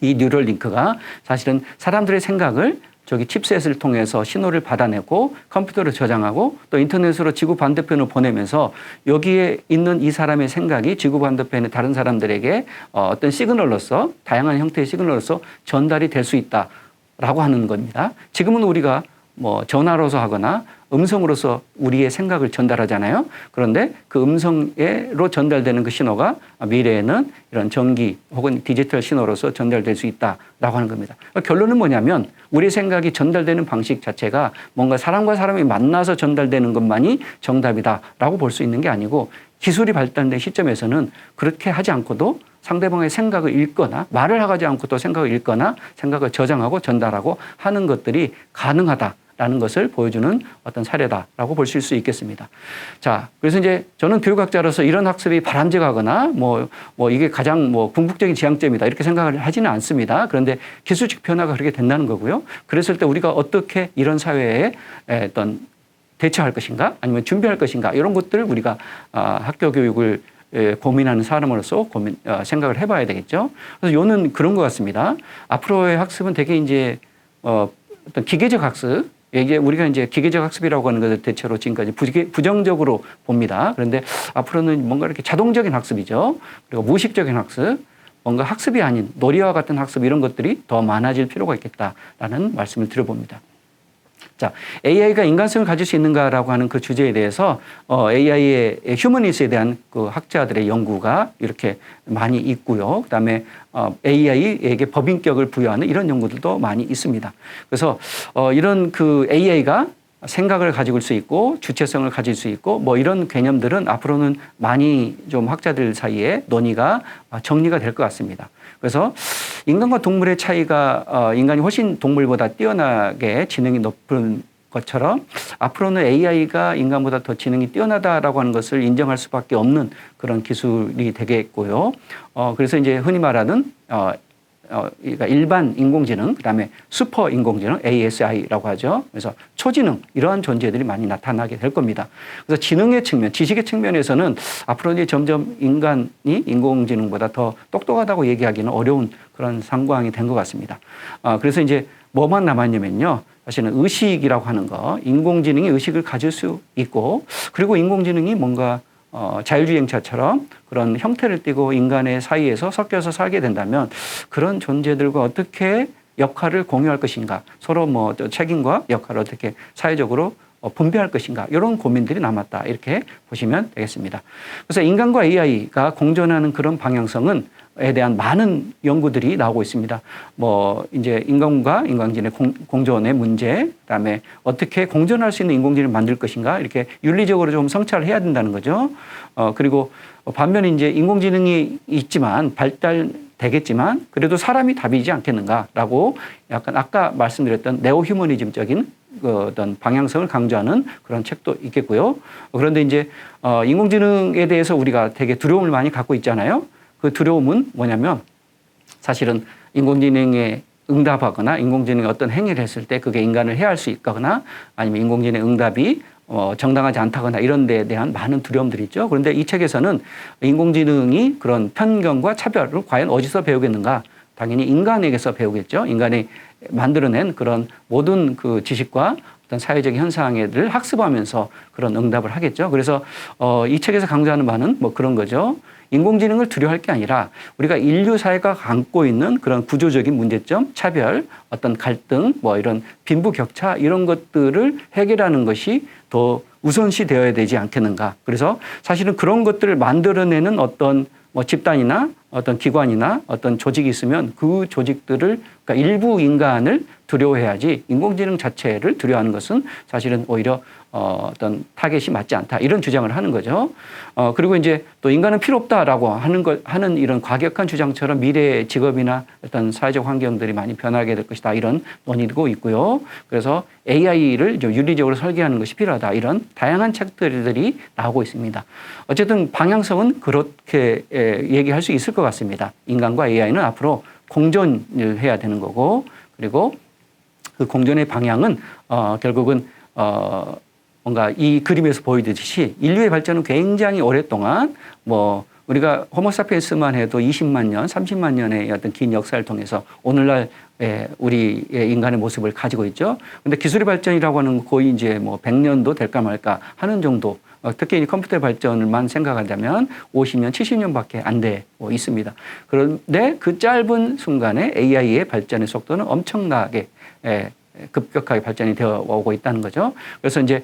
이 뉴럴링크가 사실은 사람들의 생각을 저기 칩셋을 통해서 신호를 받아내고 컴퓨터로 저장하고 또 인터넷으로 지구 반대편으로 보내면서 여기에 있는 이 사람의 생각이 지구 반대편의 다른 사람들에게 어떤 시그널로서 다양한 형태의 시그널로서 전달이 될 수 있다라고 하는 겁니다. 지금은 우리가 뭐 전화로서 하거나 음성으로서 우리의 생각을 전달하잖아요. 그런데 그 음성으로 전달되는 그 신호가 미래에는 이런 전기 혹은 디지털 신호로서 전달될 수 있다라고 하는 겁니다. 결론은 뭐냐면 우리 생각이 전달되는 방식 자체가 뭔가 사람과 사람이 만나서 전달되는 것만이 정답이다라고 볼 수 있는 게 아니고 기술이 발달된 시점에서는 그렇게 하지 않고도 상대방의 생각을 읽거나 말을 하지 않고도 생각을 읽거나 생각을 저장하고 전달하고 하는 것들이 가능하다라는 것을 보여주는 어떤 사례다라고 볼 수 있겠습니다. 자, 그래서 이제 저는 교육학자로서 이런 학습이 바람직하거나 뭐 이게 가장 뭐 궁극적인 지향점이다 이렇게 생각을 하지는 않습니다. 그런데 기술적 변화가 그렇게 된다는 거고요. 그랬을 때 우리가 어떻게 이런 사회에 어떤 대처할 것인가 아니면 준비할 것인가 이런 것들을 우리가 학교 교육을 고민하는 사람으로서 생각을 해봐야 되겠죠. 그래서 요는 그런 것 같습니다. 앞으로의 학습은 되게 이제 어떤 기계적 학습, 이게 우리가 이제 기계적 학습이라고 하는 것을 대체로 지금까지 부정적으로 봅니다. 그런데 앞으로는 뭔가 이렇게 자동적인 학습이죠. 그리고 무의식적인 학습, 뭔가 학습이 아닌 놀이와 같은 학습 이런 것들이 더 많아질 필요가 있겠다라는 말씀을 드려봅니다. 자, AI가 인간성을 가질 수 있는가라고 하는 그 주제에 대해서 AI의 휴머니스에 대한 그 학자들의 연구가 이렇게 많이 있고요. 그다음에 AI에게 법인격을 부여하는 이런 연구들도 많이 있습니다. 그래서 이런 그 AI가 생각을 가질 수 있고 주체성을 가질 수 있고 뭐 이런 개념들은 앞으로는 많이 좀 학자들 사이에 논의가 정리가 될 것 같습니다. 그래서 인간과 동물의 차이가 인간이 훨씬 동물보다 뛰어나게 지능이 높은 것처럼 앞으로는 AI가 인간보다 더 지능이 뛰어나다라고 하는 것을 인정할 수밖에 없는 그런 기술이 되겠고요. 그래서 이제 흔히 말하는 그러니까 일반 인공지능, 그다음에 슈퍼 인공지능, ASI라고 하죠. 그래서 초지능 이러한 존재들이 많이 나타나게 될 겁니다. 그래서 지능의 측면, 지식의 측면에서는 앞으로 이제 점점 인간이 인공지능보다 더 똑똑하다고 얘기하기는 어려운 그런 상황이 된 것 같습니다. 그래서 이제 뭐만 남았냐면요. 사실은 의식이라고 하는 거, 인공지능이 의식을 가질 수 있고, 그리고 인공지능이 뭔가 자율주행차처럼 그런 형태를 띠고 인간의 사이에서 섞여서 살게 된다면 그런 존재들과 어떻게 역할을 공유할 것인가, 서로 뭐 책임과 역할을 어떻게 사회적으로 분배할 것인가, 이런 고민들이 남았다 이렇게 보시면 되겠습니다. 그래서 인간과 AI가 공존하는 그런 방향성은 에 대한 많은 연구들이 나오고 있습니다. 뭐 이제 인간과 인공지능의 공존의 문제, 그다음에 어떻게 공존할 수 있는 인공지능을 만들 것인가, 이렇게 윤리적으로 좀 성찰을 해야 된다는 거죠. 그리고 반면에 이제 인공지능이 있지만 발달되겠지만 그래도 사람이 답이지 않겠는가라고 약간 아까 말씀드렸던 네오휴머니즘적인 어떤 방향성을 강조하는 그런 책도 있겠고요. 그런데 이제 인공지능에 대해서 우리가 되게 두려움을 많이 갖고 있잖아요. 그 두려움은 뭐냐면 사실은 인공지능에 응답하거나 인공지능이 어떤 행위를 했을 때 그게 인간을 해할 수 있거나 아니면 인공지능의 응답이 정당하지 않다거나 이런 데에 대한 많은 두려움들이 있죠. 그런데 이 책에서는 인공지능이 그런 편견과 차별을 과연 어디서 배우겠는가? 당연히 인간에게서 배우겠죠. 인간이 만들어낸 그런 모든 그 지식과 어떤 사회적 현상들을 학습하면서 그런 응답을 하겠죠. 그래서 이 책에서 강조하는 바는 뭐 그런 거죠. 인공지능을 두려워할 게 아니라 우리가 인류 사회가 안고 있는 그런 구조적인 문제점, 차별, 어떤 갈등, 뭐 이런 빈부격차 이런 것들을 해결하는 것이 더 우선시 되어야 되지 않겠는가. 그래서 사실은 그런 것들을 만들어내는 어떤 뭐 집단이나 어떤 기관이나 어떤 조직이 있으면 그 조직들을 그러니까 일부 인간을 두려워해야지 인공지능 자체를 두려워하는 것은 사실은 오히려 어떤 타겟이 맞지 않다 이런 주장을 하는 거죠. 그리고 이제 또 인간은 필요 없다라고 하는 이런 과격한 주장처럼 미래의 직업이나 어떤 사회적 환경들이 많이 변하게 될 것이다 이런 논의도 있고요. 그래서 AI를 윤리적으로 설계하는 것이 필요하다 이런 다양한 책들이 나오고 있습니다. 어쨌든 방향성은 그렇게 얘기할 수 있을 것 같습니다. 인간과 AI는 앞으로 공존을 해야 되는 거고 그리고 그 공존의 방향은 결국은 뭔가 이 그림에서 보이듯이 인류의 발전은 굉장히 오랫동안 뭐 우리가 호모사피엔스만 해도 20만 년, 30만 년의 어떤 긴 역사를 통해서 오늘날 우리의 인간의 모습을 가지고 있죠. 근데 기술의 발전이라고 하는 거의 이제 뭐 100년도 될까 말까 하는 정도 특히 컴퓨터 발전을만 생각한다면 50년, 70년밖에 안 되고 있습니다. 그런데 그 짧은 순간에 AI의 발전의 속도는 엄청나게 급격하게 발전이 되어 오고 있다는 거죠. 그래서 이제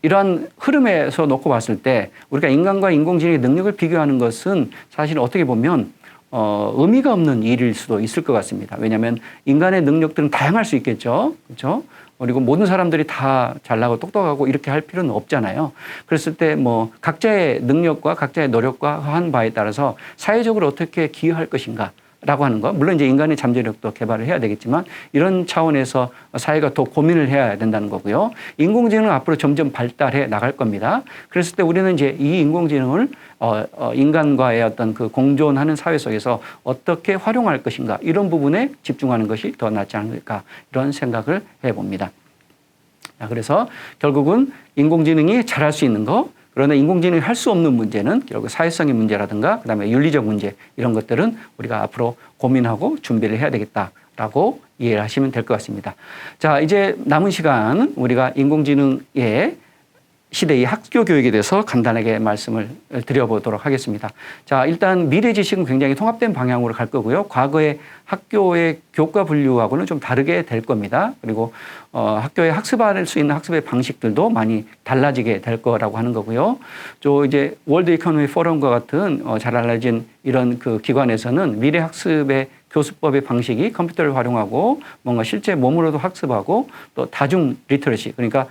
이러한 흐름에서 놓고 봤을 때 우리가 인간과 인공지능의 능력을 비교하는 것은 사실 어떻게 보면 의미가 없는 일일 수도 있을 것 같습니다. 왜냐하면 인간의 능력들은 다양할 수 있겠죠. 그렇죠? 그리고 모든 사람들이 다 잘나고 똑똑하고 이렇게 할 필요는 없잖아요. 그랬을 때 뭐 각자의 능력과 각자의 노력과 한 바에 따라서 사회적으로 어떻게 기여할 것인가 라고 하는 거. 물론 이제 인간의 잠재력도 개발을 해야 되겠지만 이런 차원에서 사회가 더 고민을 해야 된다는 거고요. 인공지능은 앞으로 점점 발달해 나갈 겁니다. 그랬을 때 우리는 이제 이 인공지능을 인간과의 어떤 그 공존하는 사회 속에서 어떻게 활용할 것인가 이런 부분에 집중하는 것이 더 낫지 않을까 이런 생각을 해봅니다. 그래서 결국은 인공지능이 잘할 수 있는 거 그러나 인공지능이 할 수 없는 문제는 결국 사회성의 문제라든가 그다음에 윤리적 문제 이런 것들은 우리가 앞으로 고민하고 준비를 해야 되겠다라고 이해를 하시면 될 것 같습니다. 자, 이제 남은 시간은 우리가 인공지능의 시대의 학교 교육에 대해서 간단하게 말씀을 드려보도록 하겠습니다. 자, 일단 미래 지식은 굉장히 통합된 방향으로 갈 거고요. 과거의 학교의 교과 분류하고는 좀 다르게 될 겁니다. 그리고 학교에 학습할 수 있는 학습의 방식들도 많이 달라지게 될 거라고 하는 거고요. 또 이제 월드 이코노미 포럼과 같은 잘 알려진 이런 그 기관에서는 미래 학습의 교수법의 방식이 컴퓨터를 활용하고 뭔가 실제 몸으로도 학습하고 또 다중 리터러시 그러니까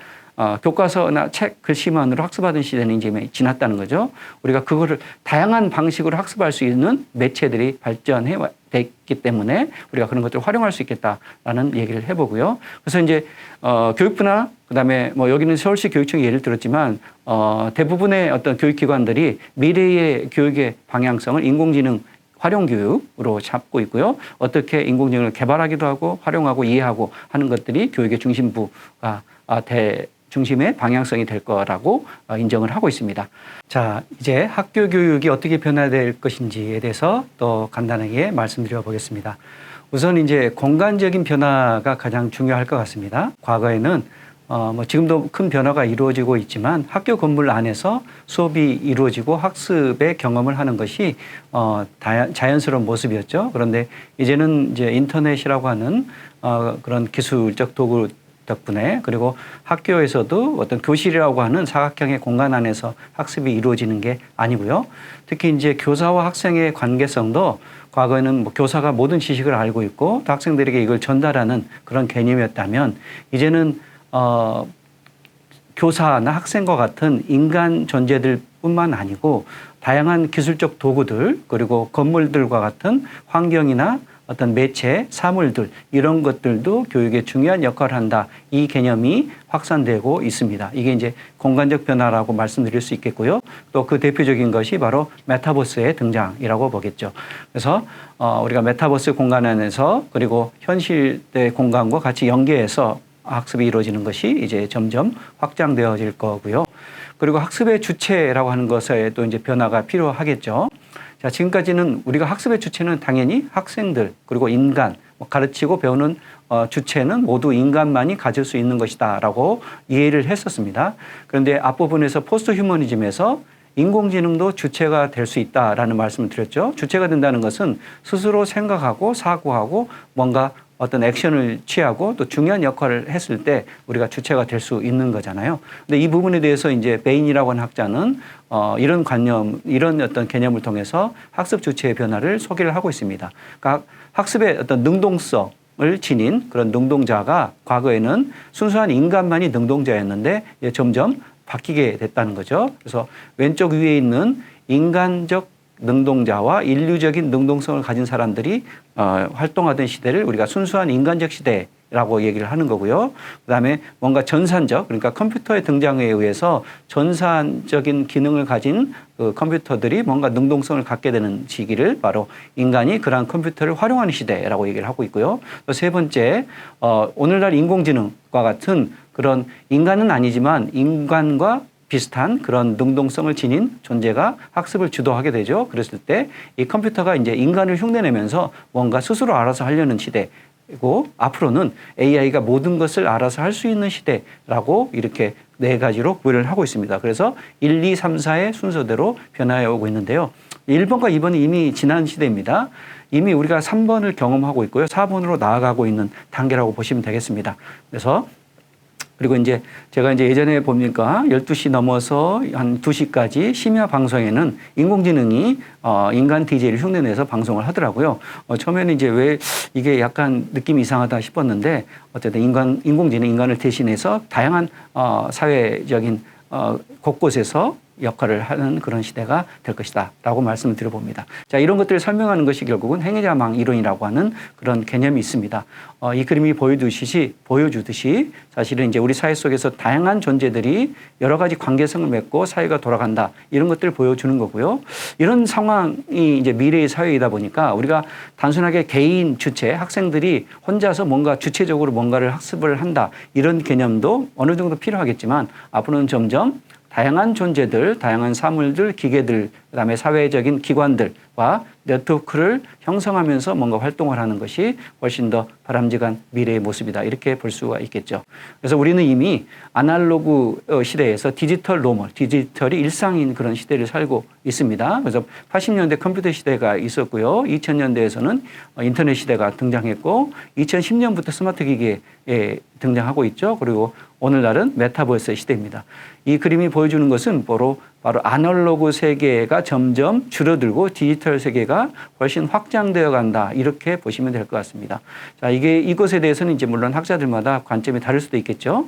교과서나 책 글씨만으로 학습하던 시대는 이제 지났다는 거죠. 우리가 그거를 다양한 방식으로 학습할 수 있는 매체들이 발전해 됐기 때문에 우리가 그런 것들을 활용할 수 있겠다라는 얘기를 해보고요. 그래서 이제 교육부나 그다음에 뭐 여기는 서울시 교육청이 예를 들었지만 대부분의 어떤 교육기관들이 미래의 교육의 방향성을 인공지능 활용 교육으로 잡고 있고요. 어떻게 인공지능을 개발하기도 하고 활용하고 이해하고 하는 것들이 교육의 중심부가 중심의 방향성이 될 거라고 인정을 하고 있습니다. 자, 이제 학교 교육이 어떻게 변화될 것인지에 대해서 또 간단하게 말씀드려 보겠습니다. 우선 이제 공간적인 변화가 가장 중요할 것 같습니다. 과거에는 뭐 지금도 큰 변화가 이루어지고 있지만 학교 건물 안에서 수업이 이루어지고 학습의 경험을 하는 것이 자연스러운 모습이었죠. 그런데 이제는 이제 인터넷이라고 하는 그런 기술적 도구 덕분에 그리고 학교에서도 어떤 교실이라고 하는 사각형의 공간 안에서 학습이 이루어지는 게 아니고요. 특히 이제 교사와 학생의 관계성도 과거에는 뭐 교사가 모든 지식을 알고 있고 또 학생들에게 이걸 전달하는 그런 개념이었다면 이제는 교사나 학생과 같은 인간 존재들뿐만 아니고 다양한 기술적 도구들 그리고 건물들과 같은 환경이나 어떤 매체, 사물들 이런 것들도 교육에 중요한 역할을 한다. 이 개념이 확산되고 있습니다. 이게 이제 공간적 변화라고 말씀드릴 수 있겠고요. 또 그 대표적인 것이 바로 메타버스의 등장이라고 보겠죠. 그래서 우리가 메타버스 공간 안에서 그리고 현실의 공간과 같이 연계해서 학습이 이루어지는 것이 이제 점점 확장되어질 거고요. 그리고 학습의 주체라고 하는 것에 또 이제 변화가 필요하겠죠. 자, 지금까지는 우리가 학습의 주체는 당연히 학생들 그리고 인간 가르치고 배우는 주체는 모두 인간만이 가질 수 있는 것이다라고 이해를 했었습니다. 그런데 앞부분에서 포스트 휴머니즘에서 인공지능도 주체가 될 수 있다라는 말씀을 드렸죠. 주체가 된다는 것은 스스로 생각하고 사고하고 뭔가 어떤 액션을 취하고 또 중요한 역할을 했을 때 우리가 주체가 될 수 있는 거잖아요. 근데 이 부분에 대해서 이제 베인이라고 하는 학자는 이런 관념, 이런 어떤 개념을 통해서 학습 주체의 변화를 소개를 하고 있습니다. 그러니까 학습의 어떤 능동성을 지닌 그런 능동자가 과거에는 순수한 인간만이 능동자였는데 점점 바뀌게 됐다는 거죠. 그래서 왼쪽 위에 있는 인간적 능동자와 인류적인 능동성을 가진 사람들이 활동하던 시대를 우리가 순수한 인간적 시대라고 얘기를 하는 거고요. 그다음에 뭔가 전산적, 그러니까 컴퓨터의 등장에 의해서 전산적인 기능을 가진 그 컴퓨터들이 뭔가 능동성을 갖게 되는 시기를 바로 인간이 그러한 컴퓨터를 활용하는 시대라고 얘기를 하고 있고요. 또 세 번째, 오늘날 인공지능과 같은 그런 인간은 아니지만 인간과 비슷한 그런 능동성을 지닌 존재가 학습을 주도하게 되죠. 그랬을 때 이 컴퓨터가 이제 인간을 흉내내면서 뭔가 스스로 알아서 하려는 시대고 앞으로는 AI가 모든 것을 알아서 할 수 있는 시대라고 이렇게 네 가지로 구별을 하고 있습니다. 그래서 1, 2, 3, 4의 순서대로 변화해 오고 있는데요. 1번과 2번은 이미 지난 시대입니다. 이미 우리가 3번을 경험하고 있고요. 4번으로 나아가고 있는 단계라고 보시면 되겠습니다. 그래서 그리고 이제 제가 이제 예전에 보니까 12시 넘어서 한 2시까지 심야 방송에는 인공지능이 인간 DJ를 흉내내서 방송을 하더라고요. 처음에는 이제 왜 이게 약간 느낌이 이상하다 싶었는데 어쨌든 인공지능 인간을 대신해서 다양한 사회적인 곳곳에서 역할을 하는 그런 시대가 될 것이다 라고 말씀을 드려봅니다. 자, 이런 것들을 설명하는 것이 결국은 행위자망 이론이라고 하는 그런 개념이 있습니다. 이 그림이 보여주듯이 사실은 이제 우리 사회 속에서 다양한 존재들이 여러 가지 관계성을 맺고 사회가 돌아간다 이런 것들을 보여주는 거고요. 이런 상황이 이제 미래의 사회이다 보니까 우리가 단순하게 개인 주체 학생들이 혼자서 뭔가 주체적으로 뭔가를 학습을 한다 이런 개념도 어느 정도 필요하겠지만 앞으로는 점점 다양한 존재들, 다양한 사물들, 기계들, 그다음에 사회적인 기관들과 네트워크를 형성하면서 뭔가 활동을 하는 것이 훨씬 더 바람직한 미래의 모습이다. 이렇게 볼 수가 있겠죠. 그래서 우리는 이미 아날로그 시대에서 디지털 노멀, 디지털이 일상인 그런 시대를 살고 있습니다. 그래서 80년대 컴퓨터 시대가 있었고요. 2000년대에서는 인터넷 시대가 등장했고 2010년부터 스마트 기기에 등장하고 있죠. 그리고 오늘날은 메타버스 시대입니다. 이 그림이 보여주는 것은 바로 아날로그 세계가 점점 줄어들고 디지털 세계가 훨씬 확장되어 간다. 이렇게 보시면 될 것 같습니다. 자, 이것에 대해서는 이제 물론 학자들마다 관점이 다를 수도 있겠죠.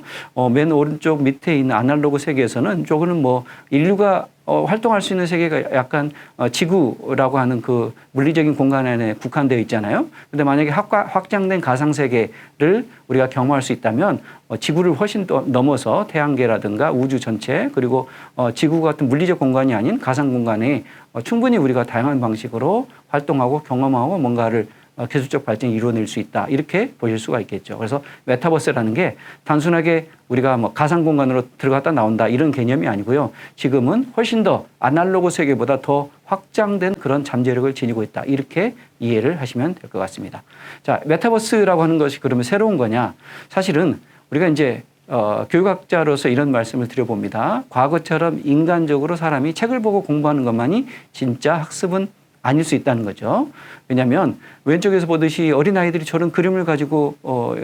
맨 오른쪽 밑에 있는 아날로그 세계에서는 조금은 뭐 인류가 활동할 수 있는 세계가 약간 지구라고 하는 그 물리적인 공간 안에 국한되어 있잖아요. 근데 만약에 확장된 가상세계를 우리가 경험할 수 있다면 지구를 훨씬 더 넘어서 태양계라든가 우주 전체 그리고 지구 같은 물리적 공간이 아닌 가상 공간에 충분히 우리가 다양한 방식으로 활동하고 경험하고 뭔가를 기술적 발전을 이루어낼 수 있다. 이렇게 보실 수가 있겠죠. 그래서 메타버스라는 게 단순하게 우리가 뭐 가상 공간으로 들어갔다 나온다 이런 개념이 아니고요. 지금은 훨씬 더 아날로그 세계보다 더 확장된 그런 잠재력을 지니고 있다. 이렇게 이해를 하시면 될 것 같습니다. 자, 메타버스라고 하는 것이 그러면 새로운 거냐? 사실은 우리가 이제 교육학자로서 이런 말씀을 드려봅니다. 과거처럼 인간적으로 사람이 책을 보고 공부하는 것만이 진짜 학습은 아닐 수 있다는 거죠. 왜냐하면 왼쪽에서 보듯이 어린아이들이 저런 그림을 가지고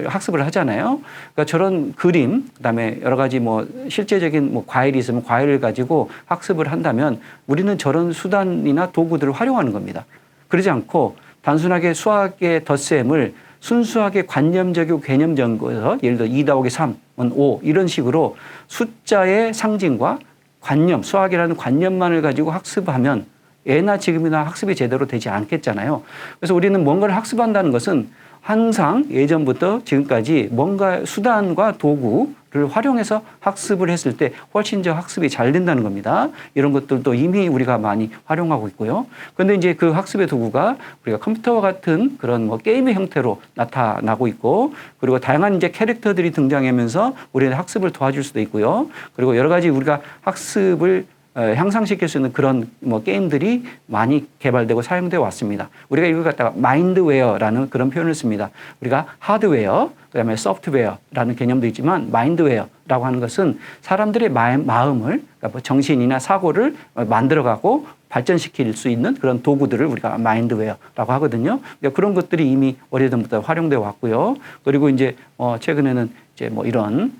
학습을 하잖아요. 그러니까 저런 그림, 그다음에 여러 가지 뭐 실제적인 뭐 과일이 있으면 과일을 가지고 학습을 한다면 우리는 저런 수단이나 도구들을 활용하는 겁니다. 그러지 않고 단순하게 수학의 덧셈을 순수하게 관념적이고 개념적인 거에서 예를 들어 2 더하기 3은 5 이런 식으로 숫자의 상징과 관념, 수학이라는 관념만을 가지고 학습하면 예나 지금이나 학습이 제대로 되지 않겠잖아요. 그래서 우리는 뭔가를 학습한다는 것은 항상 예전부터 지금까지 뭔가 수단과 도구를 활용해서 학습을 했을 때 훨씬 더 학습이 잘 된다는 겁니다. 이런 것들도 이미 우리가 많이 활용하고 있고요. 그런데 이제 그 학습의 도구가 우리가 컴퓨터와 같은 그런 뭐 게임의 형태로 나타나고 있고 그리고 다양한 이제 캐릭터들이 등장하면서 우리의 학습을 도와줄 수도 있고요. 그리고 여러 가지 우리가 학습을 향상시킬 수 있는 그런 뭐 게임들이 많이 개발되고 사용되어 왔습니다. 우리가 이걸 갖다가 마인드웨어라는 그런 표현을 씁니다. 우리가 하드웨어, 그다음에 소프트웨어라는 개념도 있지만 마인드웨어라고 하는 것은 사람들의 마음을, 그러니까 뭐 정신이나 사고를 만들어가고 발전시킬 수 있는 그런 도구들을 우리가 마인드웨어라고 하거든요. 그러니까 그런 것들이 이미 오래전부터 활용되어 왔고요. 그리고 이제 최근에는 이제 뭐 이런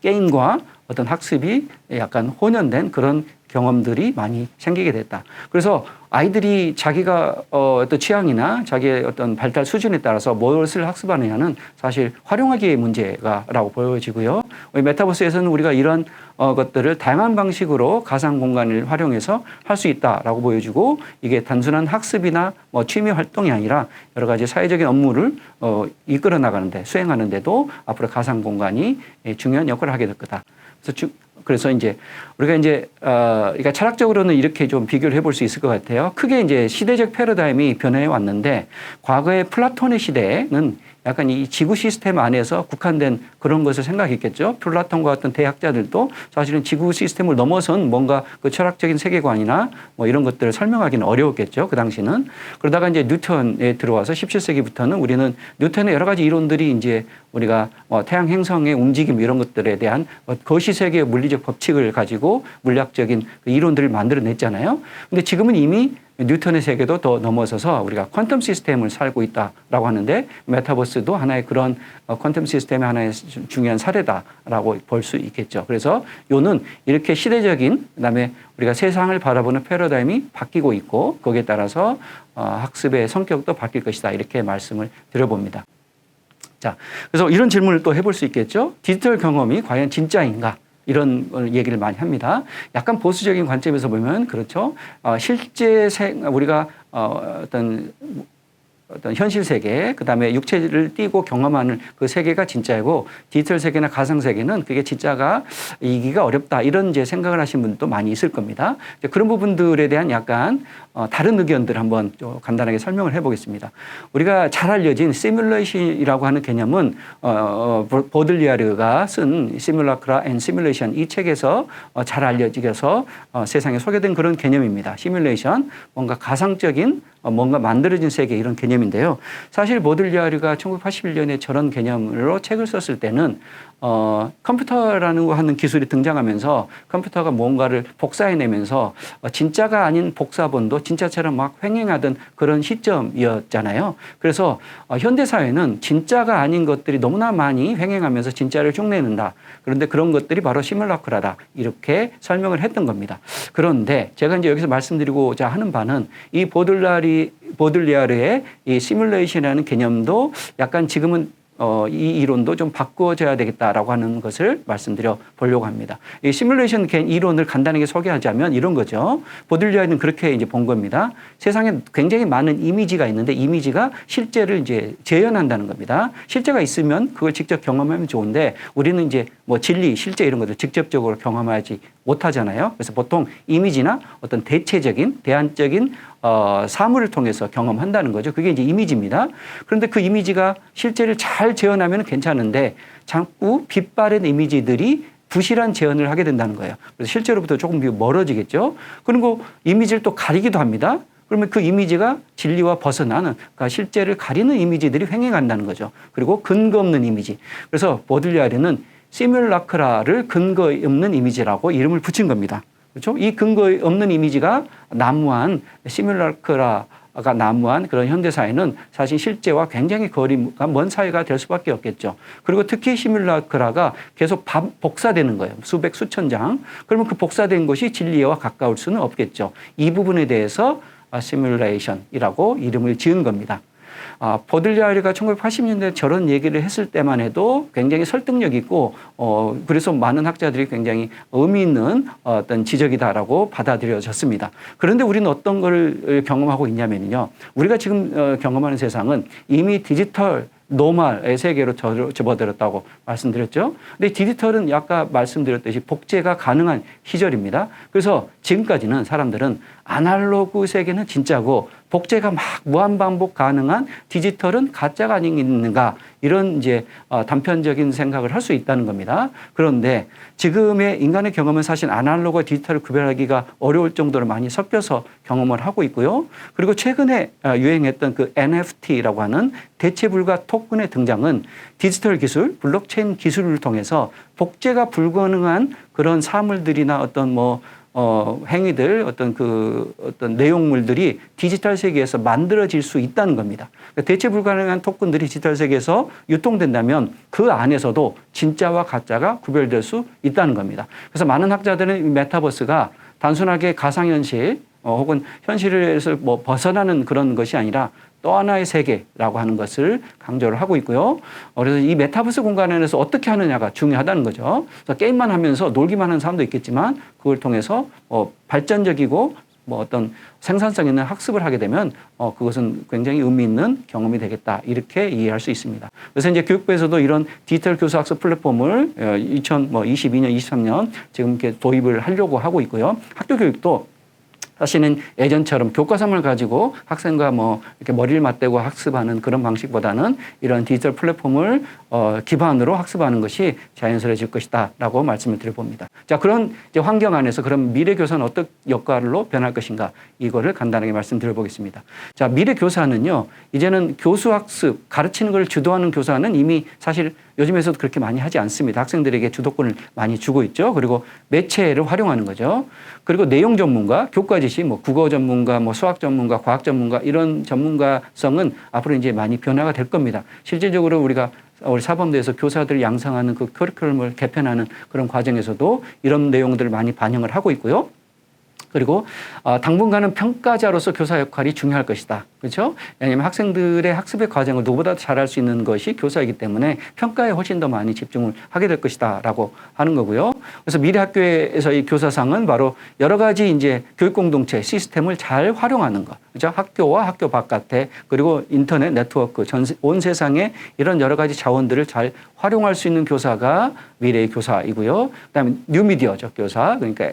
게임과 어떤 학습이 약간 혼연된 그런 경험들이 많이 생기게 됐다. 그래서 아이들이 자기가 어떤 취향이나 자기의 어떤 발달 수준에 따라서 무엇을 학습하느냐는 사실 활용하기의 문제가라고 보여지고요. 메타버스에서는 우리가 이런 것들을 다양한 방식으로 가상 공간을 활용해서 할 수 있다라고 보여지고, 이게 단순한 학습이나 뭐 취미 활동이 아니라 여러 가지 사회적인 업무를 이끌어 나가는데, 수행하는데도 앞으로 가상 공간이 중요한 역할을 하게 될 거다. 그래서 이제 우리가 이제 그러니까 철학적으로는 이렇게 좀 비교를 해볼 수 있을 것 같아요. 크게 이제 시대적 패러다임이 변해 왔는데, 과거의 플라톤의 시대에는 약간 이 지구 시스템 안에서 국한된 그런 것을 생각했겠죠. 플라톤과 같은 대학자들도 사실은 지구 시스템을 넘어선 뭔가 그 철학적인 세계관이나 뭐 이런 것들을 설명하기는 어려웠겠죠. 그 당시는. 그러다가 이제 뉴턴에 들어와서 17세기부터는 우리는 뉴턴의 여러 가지 이론들이 이제 우리가 태양 행성의 움직임 이런 것들에 대한 거시세계의 물리적 법칙을 가지고 물리학적인 이론들을 만들어냈잖아요. 근데 지금은 이미 뉴턴의 세계도 더 넘어서서 우리가 퀀텀 시스템을 살고 있다라고 하는데, 메타버스도 하나의 그런 퀀텀 시스템의 하나의 중요한 사례다라고 볼 수 있겠죠. 그래서 요는 이렇게 시대적인, 그다음에 우리가 세상을 바라보는 패러다임이 바뀌고 있고, 거기에 따라서 학습의 성격도 바뀔 것이다, 이렇게 말씀을 드려봅니다. 자, 그래서 이런 질문을 또 해볼 수 있겠죠. 디지털 경험이 과연 진짜인가? 이런 얘기를 많이 합니다. 약간 보수적인 관점에서 보면 그렇죠. 실제 우리가 어떤 현실 세계, 그 다음에 육체를 띄고 경험하는 그 세계가 진짜이고, 디지털 세계나 가상 세계는 그게 진짜가 이기가 어렵다, 이런 이제 생각을 하신 분도 많이 있을 겁니다. 그런 부분들에 대한 약간 다른 의견들 한번 좀 간단하게 설명을 해보겠습니다. 우리가 잘 알려진 시뮬레이션이라고 하는 개념은 보들리아르가 쓴 시뮬라크라 앤 시뮬레이션, 이 책에서 잘 알려지겨서 세상에 소개된 그런 개념입니다. 시뮬레이션, 뭔가 가상적인 뭔가 만들어진 세계, 이런 개념인데요. 사실 보들리아르가 1981년에 저런 개념으로 책을 썼을 때는 컴퓨터라는 거 하는 기술이 등장하면서 컴퓨터가 뭔가를 복사해내면서 진짜가 아닌 복사본도 진짜처럼 막 횡행하던 그런 시점이었잖아요. 그래서 현대사회는 진짜가 아닌 것들이 너무나 많이 횡행하면서 진짜를 흉내낸다. 그런데 그런 것들이 바로 시뮬라크라다, 이렇게 설명을 했던 겁니다. 그런데 제가 이제 여기서 말씀드리고자 하는 바는 이 보들리아르의 이 시뮬레이션이라는 개념도 약간 지금은 이 이론도 좀 바꾸어져야 되겠다라고 하는 것을 말씀드려 보려고 합니다. 이 시뮬레이션 이론을 간단하게 소개하자면 이런 거죠. 보들리아르는 그렇게 이제 본 겁니다. 세상에 굉장히 많은 이미지가 있는데, 이미지가 실제를 이제 재현한다는 겁니다. 실제가 있으면 그걸 직접 경험하면 좋은데, 우리는 이제 뭐 진리, 실제 이런 것들 직접적으로 경험하지 못하잖아요. 그래서 보통 이미지나 어떤 대체적인, 대안적인 사물을 통해서 경험한다는 거죠. 그게 이제 이미지입니다. 그런데 그 이미지가 실제를 잘 재현하면 괜찮은데, 자꾸 빛바랜 이미지들이 부실한 재현을 하게 된다는 거예요. 그래서 실제로부터 조금 멀어지겠죠. 그리고 이미지를 또 가리기도 합니다. 그러면 그 이미지가 진리와 벗어나는, 그러니까 실제를 가리는 이미지들이 횡행한다는 거죠. 그리고 근거 없는 이미지. 그래서 보들리아르는 시뮬라크라를 근거 없는 이미지라고 이름을 붙인 겁니다. 그렇죠? 이 근거 없는 이미지가 난무한, 시뮬라크라가 난무한 그런 현대사회는 사실 실제와 굉장히 거리가 먼 사회가 될 수밖에 없겠죠. 그리고 특히 시뮬라크라가 계속 복사되는 거예요. 수백, 수천 장. 그러면 그 복사된 것이 진리와 가까울 수는 없겠죠. 이 부분에 대해서 시뮬레이션이라고 이름을 지은 겁니다. 보들리아르가 1980년대 저런 얘기를 했을 때만 해도 굉장히 설득력 있고, 그래서 많은 학자들이 굉장히 의미 있는 어떤 지적이다라고 받아들여졌습니다. 그런데 우리는 어떤 걸 경험하고 있냐면요. 우리가 지금 경험하는 세상은 이미 디지털 노말의 세계로 접어들었다고 말씀드렸죠. 근데 디지털은 아까 말씀드렸듯이 복제가 가능한 시절입니다. 그래서 지금까지는 사람들은 아날로그 세계는 진짜고 복제가 막 무한반복 가능한 디지털은 가짜가 아닌가, 이런 이제 단편적인 생각을 할 수 있다는 겁니다. 그런데 지금의 인간의 경험은 사실 아날로그와 디지털을 구별하기가 어려울 정도로 많이 섞여서 경험을 하고 있고요. 그리고 최근에 유행했던 그 NFT라고 하는 대체 불가 토큰의 등장은 디지털 기술, 블록체인 기술을 통해서 복제가 불가능한 그런 사물들이나 어떤 행위들, 어떤 내용물들이 디지털 세계에서 만들어질 수 있다는 겁니다. 그러니까 대체 불가능한 토큰들이 디지털 세계에서 유통된다면 그 안에서도 진짜와 가짜가 구별될 수 있다는 겁니다. 그래서 많은 학자들은 메타버스가 단순하게 가상현실 혹은 현실에서 벗어나는 그런 것이 아니라 또 하나의 세계라고 하는 것을 강조를 하고 있고요. 그래서 이 메타버스 공간 안에서 어떻게 하느냐가 중요하다는 거죠. 그래서 게임만 하면서 놀기만 하는 사람도 있겠지만 그걸 통해서 발전적이고 어떤 생산성 있는 학습을 하게 되면 그것은 굉장히 의미 있는 경험이 되겠다. 이렇게 이해할 수 있습니다. 그래서 이제 교육부에서도 이런 디지털 교수 학습 플랫폼을 2022년, 23년 지금 이렇게 도입을 하려고 하고 있고요. 학교 교육도 사실은 예전처럼 교과서를 가지고 학생과 이렇게 머리를 맞대고 학습하는 그런 방식보다는 이런 디지털 플랫폼을 기반으로 학습하는 것이 자연스러워질 것이다라고 말씀을 드려봅니다. 자, 그런 이제 환경 안에서 그럼 미래 교사는 어떤 역할로 변할 것인가 이거를 간단하게 말씀드려보겠습니다. 자, 미래 교사는요, 이제는 교수 학습 가르치는 걸 주도하는 교사는 이미 사실 요즘에서도 그렇게 많이 하지 않습니다. 학생들에게 주도권을 많이 주고 있죠. 그리고 매체를 활용하는 거죠. 그리고 내용 전문가, 교과 지식, 국어 전문가, 수학 전문가, 과학 전문가 이런 전문가성은 앞으로 이제 많이 변화가 될 겁니다. 실질적으로 우리 사범대에서 교사들 양성하는 그 커리큘럼을 개편하는 그런 과정에서도 이런 내용들을 많이 반영을 하고 있고요. 그리고 당분간은 평가자로서 교사 역할이 중요할 것이다. 그렇죠? 왜냐하면 학생들의 학습의 과정을 누구보다 잘할 수 있는 것이 교사이기 때문에 평가에 훨씬 더 많이 집중을 하게 될 것이다 라고 하는 거고요. 그래서 미래 학교에서의 교사상은 바로 여러 가지 이제 교육 공동체 시스템을 잘 활용하는 것. 그렇죠? 학교와 학교 바깥에 그리고 인터넷 네트워크 온 세상에 이런 여러 가지 자원들을 잘 활용할 수 있는 교사가 미래의 교사이고요. 그다음에 뉴미디어적 교사. 그러니까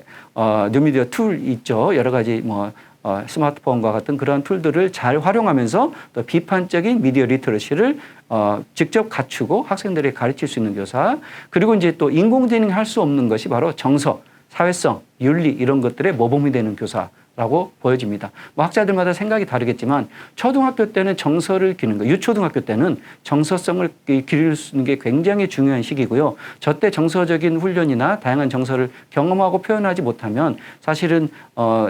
뉴미디어 툴 있죠. 여러 가지 스마트폰과 같은 그런 툴들을 잘 활용하면서 또 비판적인 미디어 리터러시를 직접 갖추고 학생들에게 가르칠 수 있는 교사. 그리고 이제 또 인공지능이 할 수 없는 것이 바로 정서, 사회성, 윤리 이런 것들의 모범이 되는 교사라고 보여집니다. 학자들마다 생각이 다르겠지만 초등학교 때는 정서를 기르는 거, 유초등학교 때는 정서성을 기르는 게 굉장히 중요한 시기고요. 저때 정서적인 훈련이나 다양한 정서를 경험하고 표현하지 못하면 사실은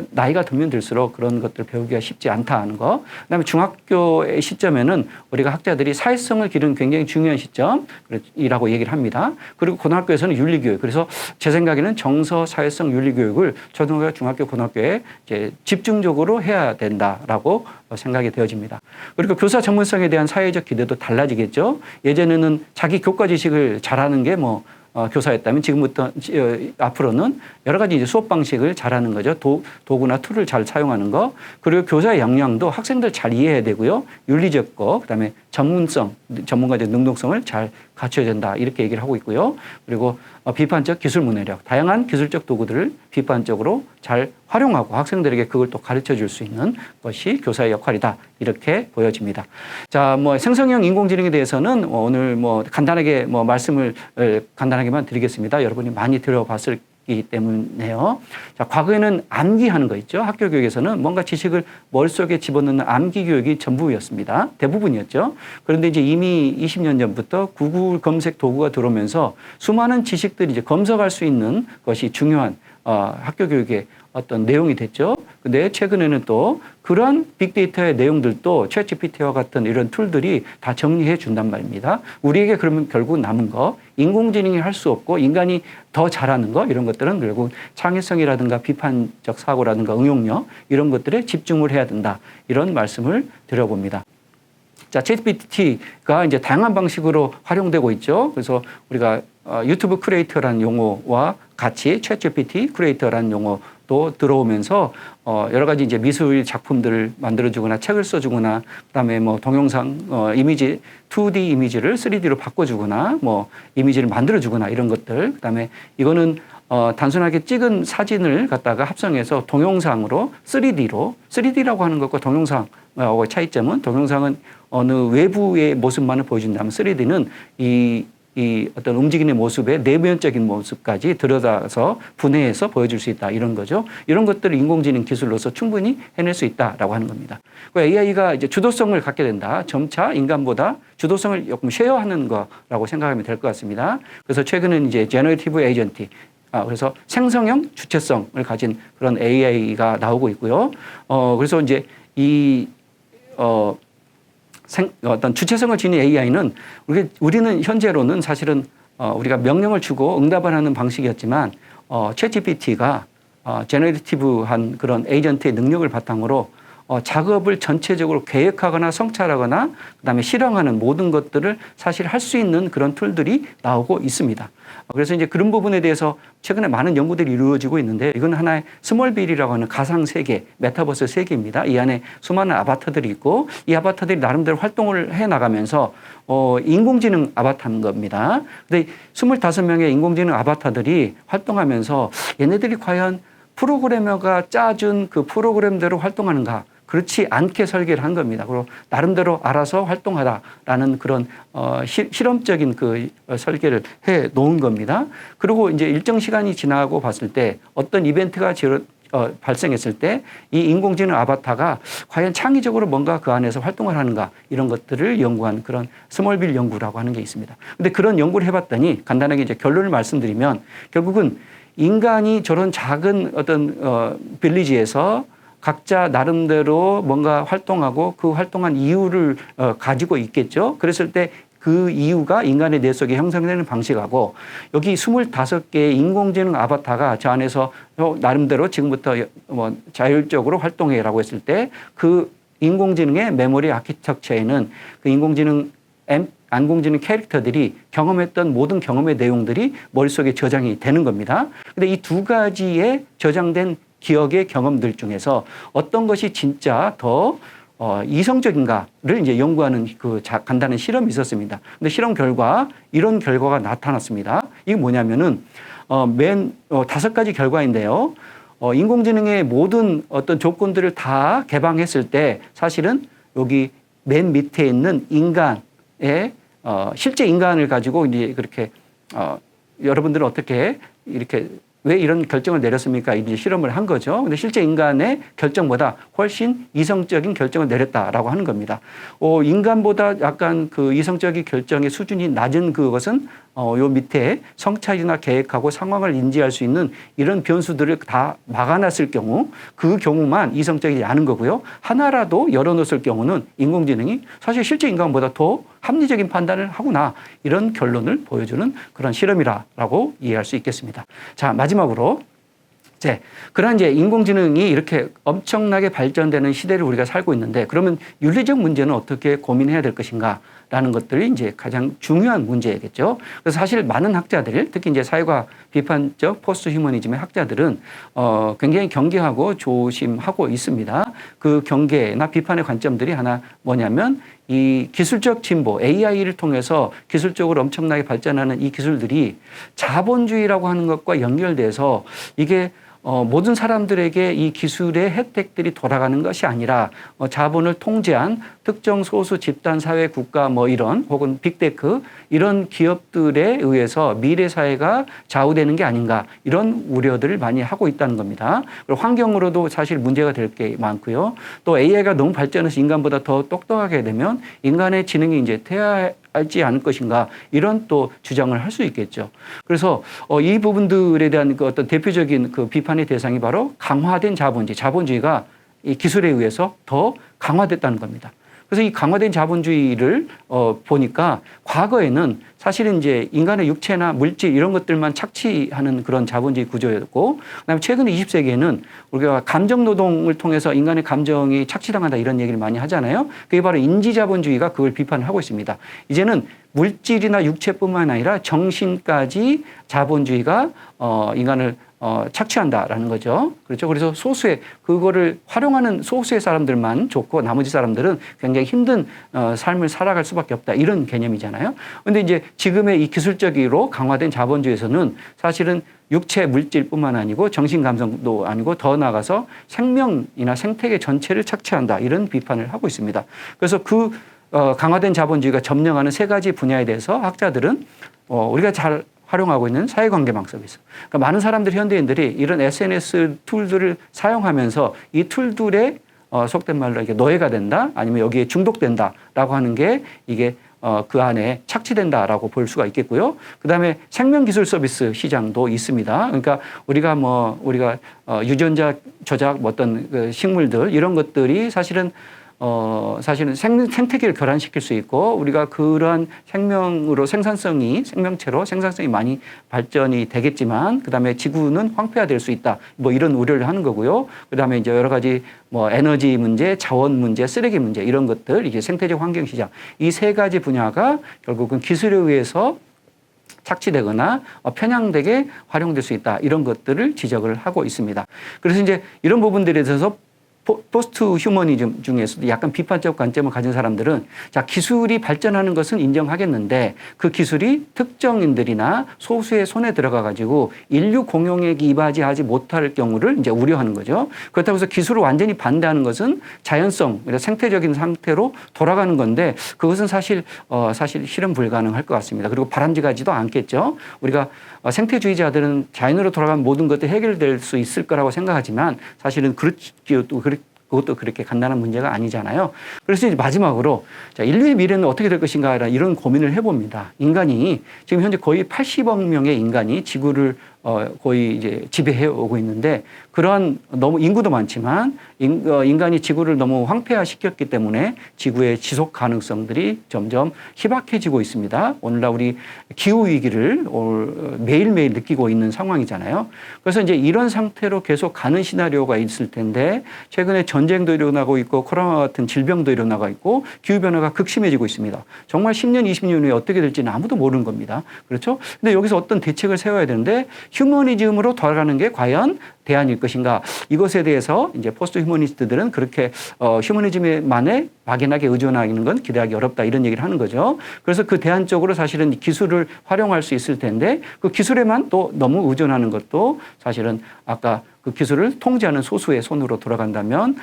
나이가 들면 들수록 그런 것들을 배우기가 쉽지 않다는 거. 그다음에 중학교의 시점에는 우리가 학자들이 사회성을 기르는 굉장히 중요한 시점이라고 얘기를 합니다. 그리고 고등학교에서는 윤리교육. 그래서 제 생각에는 정서, 사회성, 윤리교육을 초등학교, 중학교, 고등학교에 이제 집중적으로 해야 된다라고 생각이 되어집니다. 그리고 교사 전문성에 대한 사회적 기대도 달라지겠죠. 예전에는 자기 교과 지식을 잘하는 게 교사였다면 지금부터 앞으로는 여러 가지 이제 수업 방식을 잘하는 거죠. 도구나 툴을 잘 사용하는 거. 그리고 교사의 역량도 학생들 잘 이해해야 되고요. 윤리적 거, 그다음에 전문성, 전문가적 능동성을 잘 갖춰야 된다. 이렇게 얘기를 하고 있고요. 그리고 비판적 기술 문해력, 다양한 기술적 도구들을 비판적으로 잘 활용하고 학생들에게 그걸 또 가르쳐 줄 수 있는 것이 교사의 역할이다. 이렇게 보여집니다. 자, 생성형 인공지능에 대해서는 오늘 간단하게 말씀을 간단하게만 드리겠습니다. 여러분이 많이 들어봤을 기 때문에요. 자, 과거에는 암기하는 거 있죠. 학교 교육에서는 뭔가 지식을 머릿속에 집어넣는 암기 교육이 전부였습니다. 대부분이었죠. 그런데 이제 이미 20년 전부터 구글 검색 도구가 들어오면서 수많은 지식들이 이제 검색할 수 있는 것이 중요한 학교 교육의 어떤 내용이 됐죠. 근데 최근에는 또 그런 빅데이터의 내용들도 챗GPT와 같은 이런 툴들이 다 정리해 준단 말입니다. 우리에게 그러면 결국 남은 거 인공지능이 할 수 없고 인간이 더 잘하는 거 이런 것들은 결국 창의성이라든가 비판적 사고라든가 응용력 이런 것들에 집중을 해야 된다. 이런 말씀을 드려봅니다. 자, 챗GPT가 이제 다양한 방식으로 활용되고 있죠. 그래서 우리가 유튜브 크리에이터라는 용어와 같이 챗GPT 크리에이터라는 용어도 들어오면서 여러 가지 이제 미술 작품들을 만들어주거나 책을 써주거나 그다음에 동영상 이미지 2D 이미지를 3D로 바꿔주거나 이미지를 만들어주거나 이런 것들 그다음에 이거는 단순하게 찍은 사진을 갖다가 합성해서 동영상으로 3D라고 하는 것과 동영상하고 차이점은 동영상은 어느 외부의 모습만을 보여준다면 3D는 이 어떤 움직이는 모습의 내면적인 모습까지 들여다서 분해해서 보여줄 수 있다 이런 거죠. 이런 것들을 인공지능 기술로서 충분히 해낼 수 있다라고 하는 겁니다. AI가 이제 주도성을 갖게 된다. 점차 인간보다 주도성을 조금 쉐어하는 거라고 생각하면 될 것 같습니다. 그래서 최근에는 이제 제너레이티브 에이전트 그래서 생성형 주체성을 가진 그런 AI가 나오고 있고요. 그래서 이제 어떤 주체성을 지닌 AI는 우리는 현재로는 사실은 우리가 명령을 주고 응답을 하는 방식이었지만 챗GPT가 제너레이티브한 그런 에이전트의 능력을 바탕으로 작업을 전체적으로 계획하거나 성찰하거나 그다음에 실행하는 모든 것들을 사실 할 수 있는 그런 툴들이 나오고 있습니다. 그래서 이제 그런 부분에 대해서 최근에 많은 연구들이 이루어지고 있는데 이건 하나의 스몰빌이라고 하는 가상 세계, 메타버스 세계입니다. 이 안에 수많은 아바타들이 있고 이 아바타들이 나름대로 활동을 해 나가면서 인공지능 아바타인 겁니다. 근데 25명의 인공지능 아바타들이 활동하면서 얘네들이 과연 프로그래머가 짜준 그 프로그램대로 활동하는가? 그렇지 않게 설계를 한 겁니다. 그리고 나름대로 알아서 활동하다라는 그런 실험적인 그 설계를 해 놓은 겁니다. 그리고 이제 일정 시간이 지나고 봤을 때 어떤 이벤트가 발생했을 때 이 인공지능 아바타가 과연 창의적으로 뭔가 그 안에서 활동을 하는가 이런 것들을 연구한 그런 스몰빌 연구라고 하는 게 있습니다. 근데 그런 연구를 해봤더니 간단하게 이제 결론을 말씀드리면 결국은 인간이 저런 작은 어떤 빌리지에서 각자 나름대로 뭔가 활동하고 그 활동한 이유를 가지고 있겠죠. 그랬을 때 그 이유가 인간의 뇌 속에 형성되는 방식하고 여기 25개의 인공지능 아바타가 저 안에서 나름대로 지금부터 뭐 자율적으로 활동해라고 했을 때 그 인공지능의 메모리 아키텍처에는 그 인공지능 캐릭터들이 경험했던 모든 경험의 내용들이 머릿속에 저장이 되는 겁니다. 근데 이 두 가지의 저장된 기억의 경험들 중에서 어떤 것이 진짜 더 이성적인가를 이제 연구하는 그 간단한 실험이 있었습니다. 근데 실험 결과 이런 결과가 나타났습니다. 이게 뭐냐면은 맨 5가지 결과인데요. 인공지능의 모든 어떤 조건들을 다 개방했을 때 사실은 여기 맨 밑에 있는 인간의 실제 인간을 가지고 이제 그렇게 여러분들은 어떻게 이렇게 왜 이런 결정을 내렸습니까? 이제 실험을 한 거죠. 근데 실제 인간의 결정보다 훨씬 이성적인 결정을 내렸다라고 하는 겁니다. 인간보다 약간 그 이성적인 결정의 수준이 낮은 그것은 요 밑에 성찰이나 계획하고 상황을 인지할 수 있는 이런 변수들을 다 막아놨을 경우 그 경우만 이성적이지 않은 거고요. 하나라도 열어놓았을 경우는 인공지능이 사실 실제 인간보다 더 합리적인 판단을 하구나 이런 결론을 보여주는 그런 실험이라고 이해할 수 있겠습니다. 자, 마지막으로 그런 이제 인공지능이 이렇게 엄청나게 발전되는 시대를 우리가 살고 있는데 그러면 윤리적 문제는 어떻게 고민해야 될 것인가? 라는 것들이 이제 가장 중요한 문제겠죠. 그래서 사실 많은 학자들, 특히 이제 사회과 비판적 포스트 휴머니즘의 학자들은 굉장히 경계하고 조심하고 있습니다. 그 경계나 비판의 관점들이 하나 뭐냐면 이 기술적 진보, AI를 통해서 기술적으로 엄청나게 발전하는 이 기술들이 자본주의라고 하는 것과 연결돼서 이게 모든 사람들에게 이 기술의 혜택들이 돌아가는 것이 아니라 자본을 통제한 특정 소수 집단 사회 국가 뭐 이런 혹은 빅테크 이런 기업들에 의해서 미래 사회가 좌우되는 게 아닌가 이런 우려들을 많이 하고 있다는 겁니다. 그리고 환경으로도 사실 문제가 될 게 많고요. 또 AI가 너무 발전해서 인간보다 더 똑똑하게 되면 인간의 지능이 이제 퇴화하지 않을 것인가 이런 또 주장을 할 수 있겠죠. 그래서 이 부분들에 대한 그 어떤 대표적인 그 비판의 대상이 바로 강화된 자본주의가 이 기술에 의해서 더 강화됐다는 겁니다. 그래서 이 강화된 자본주의를 보니까 과거에는 사실은 이제 인간의 육체나 물질 이런 것들만 착취하는 그런 자본주의 구조였고 그다음에 최근 20세기에는 우리가 감정 노동을 통해서 인간의 감정이 착취당한다 이런 얘기를 많이 하잖아요. 그게 바로 인지자본주의가 그걸 비판을 하고 있습니다. 이제는 물질이나 육체뿐만 아니라 정신까지 자본주의가 인간을 착취한다라는 거죠. 그렇죠. 그래서 소수의 그거를 활용하는 소수의 사람들만 좋고 나머지 사람들은 굉장히 힘든 삶을 살아갈 수밖에 없다. 이런 개념이잖아요. 그런데 이제 지금의 이 기술적으로 강화된 자본주의에서는 사실은 육체 물질뿐만 아니고 정신 감성도 아니고 더 나아가서 생명이나 생태계 전체를 착취한다. 이런 비판을 하고 있습니다. 그래서 그 강화된 자본주의가 점령하는 세 가지 분야에 대해서 학자들은 우리가 잘 활용하고 있는 사회관계망 서비스. 그러니까 많은 사람들, 현대인들이 이런 SNS 툴들을 사용하면서 이 툴들에 속된 말로 이게 노예가 된다, 아니면 여기에 중독된다라고 하는 게 이게 그 안에 착취된다라고 볼 수가 있겠고요. 그 다음에 생명기술 서비스 시장도 있습니다. 그러니까 우리가 유전자 조작, 어떤 그 식물들 이런 것들이 사실은 생태계를 결함시킬 수 있고 우리가 그러한 생명체로 생산성이 많이 발전이 되겠지만 그다음에 지구는 황폐화될 수 있다. 뭐 이런 우려를 하는 거고요. 그다음에 이제 여러 가지 에너지 문제, 자원 문제, 쓰레기 문제 이런 것들 이제 생태적 환경 시장 이 세 가지 분야가 결국은 기술에 의해서 착취되거나 편향되게 활용될 수 있다. 이런 것들을 지적을 하고 있습니다. 그래서 이제 이런 부분들에 대해서 포스트 휴머니즘 중에서도 약간 비판적 관점을 가진 사람들은 자, 기술이 발전하는 것은 인정하겠는데 그 기술이 특정인들이나 소수의 손에 들어가 가지고 인류 공용에 이바지하지 못할 경우를 이제 우려하는 거죠. 그렇다고 해서 기술을 완전히 반대하는 것은 자연성, 생태적인 상태로 돌아가는 건데 그것은 사실 실현 불가능할 것 같습니다. 그리고 바람직하지도 않겠죠. 우리가 생태주의자들은 자연으로 돌아가면 모든 것들이 해결될 수 있을 거라고 생각하지만 사실은 그것도 그렇게 간단한 문제가 아니잖아요. 그래서 이제 마지막으로 자, 인류의 미래는 어떻게 될 것인가 이런 고민을 해봅니다. 인간이 지금 현재 거의 80억 명의 인간이 지구를 거의 이제 지배해 오고 있는데 그러한 너무 인구도 많지만 인간이 지구를 너무 황폐화 시켰기 때문에 지구의 지속 가능성들이 점점 희박해지고 있습니다. 오늘날 우리 기후 위기를 매일매일 느끼고 있는 상황이잖아요. 그래서 이제 이런 상태로 계속 가는 시나리오가 있을 텐데 최근에 전쟁도 일어나고 있고 코로나 같은 질병도 일어나고 있고 기후 변화가 극심해지고 있습니다. 정말 10년, 20년 후에 어떻게 될지는 아무도 모르는 겁니다. 그렇죠? 근데 여기서 어떤 대책을 세워야 되는데 휴머니즘으로 돌아가는 게 과연 대안일 것인가? 이것에 대해서 이제 포스트 휴머니스트들은 그렇게 휴머니즘에만에 막연하게 의존하는 건 기대하기 어렵다 이런 얘기를 하는 거죠. 그래서 그 대안 쪽으로 사실은 기술을 활용할 수 있을 텐데 그 기술에만 또 너무 의존하는 것도 사실은 아까 그 기술을 통제하는 소수의 손으로 돌아간다면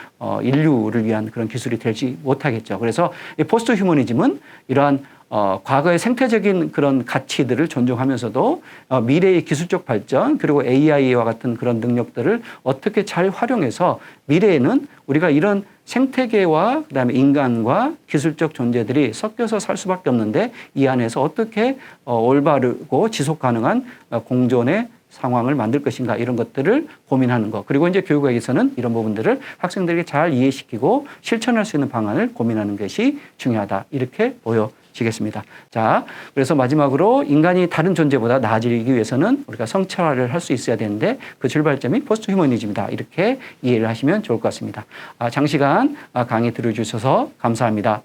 인류를 위한 그런 기술이 되지 못하겠죠. 그래서 이 포스트 휴머니즘은 이러한 과거의 생태적인 그런 가치들을 존중하면서도 미래의 기술적 발전 그리고 AI와 같은 그런 능력들을 어떻게 잘 활용해서 미래에는 우리가 이런 생태계와 그다음에 인간과 기술적 존재들이 섞여서 살 수밖에 없는데 이 안에서 어떻게 올바르고 지속 가능한 공존의 상황을 만들 것인가 이런 것들을 고민하는 것. 그리고 이제 교육학에서는 이런 부분들을 학생들에게 잘 이해시키고 실천할 수 있는 방안을 고민하는 것이 중요하다. 이렇게 보여지겠습니다. 자, 그래서 마지막으로 인간이 다른 존재보다 나아지기 위해서는 우리가 성찰을 할 수 있어야 되는데 그 출발점이 포스트 휴머니즘이다. 이렇게 이해를 하시면 좋을 것 같습니다. 장시간 강의 들어주셔서 감사합니다.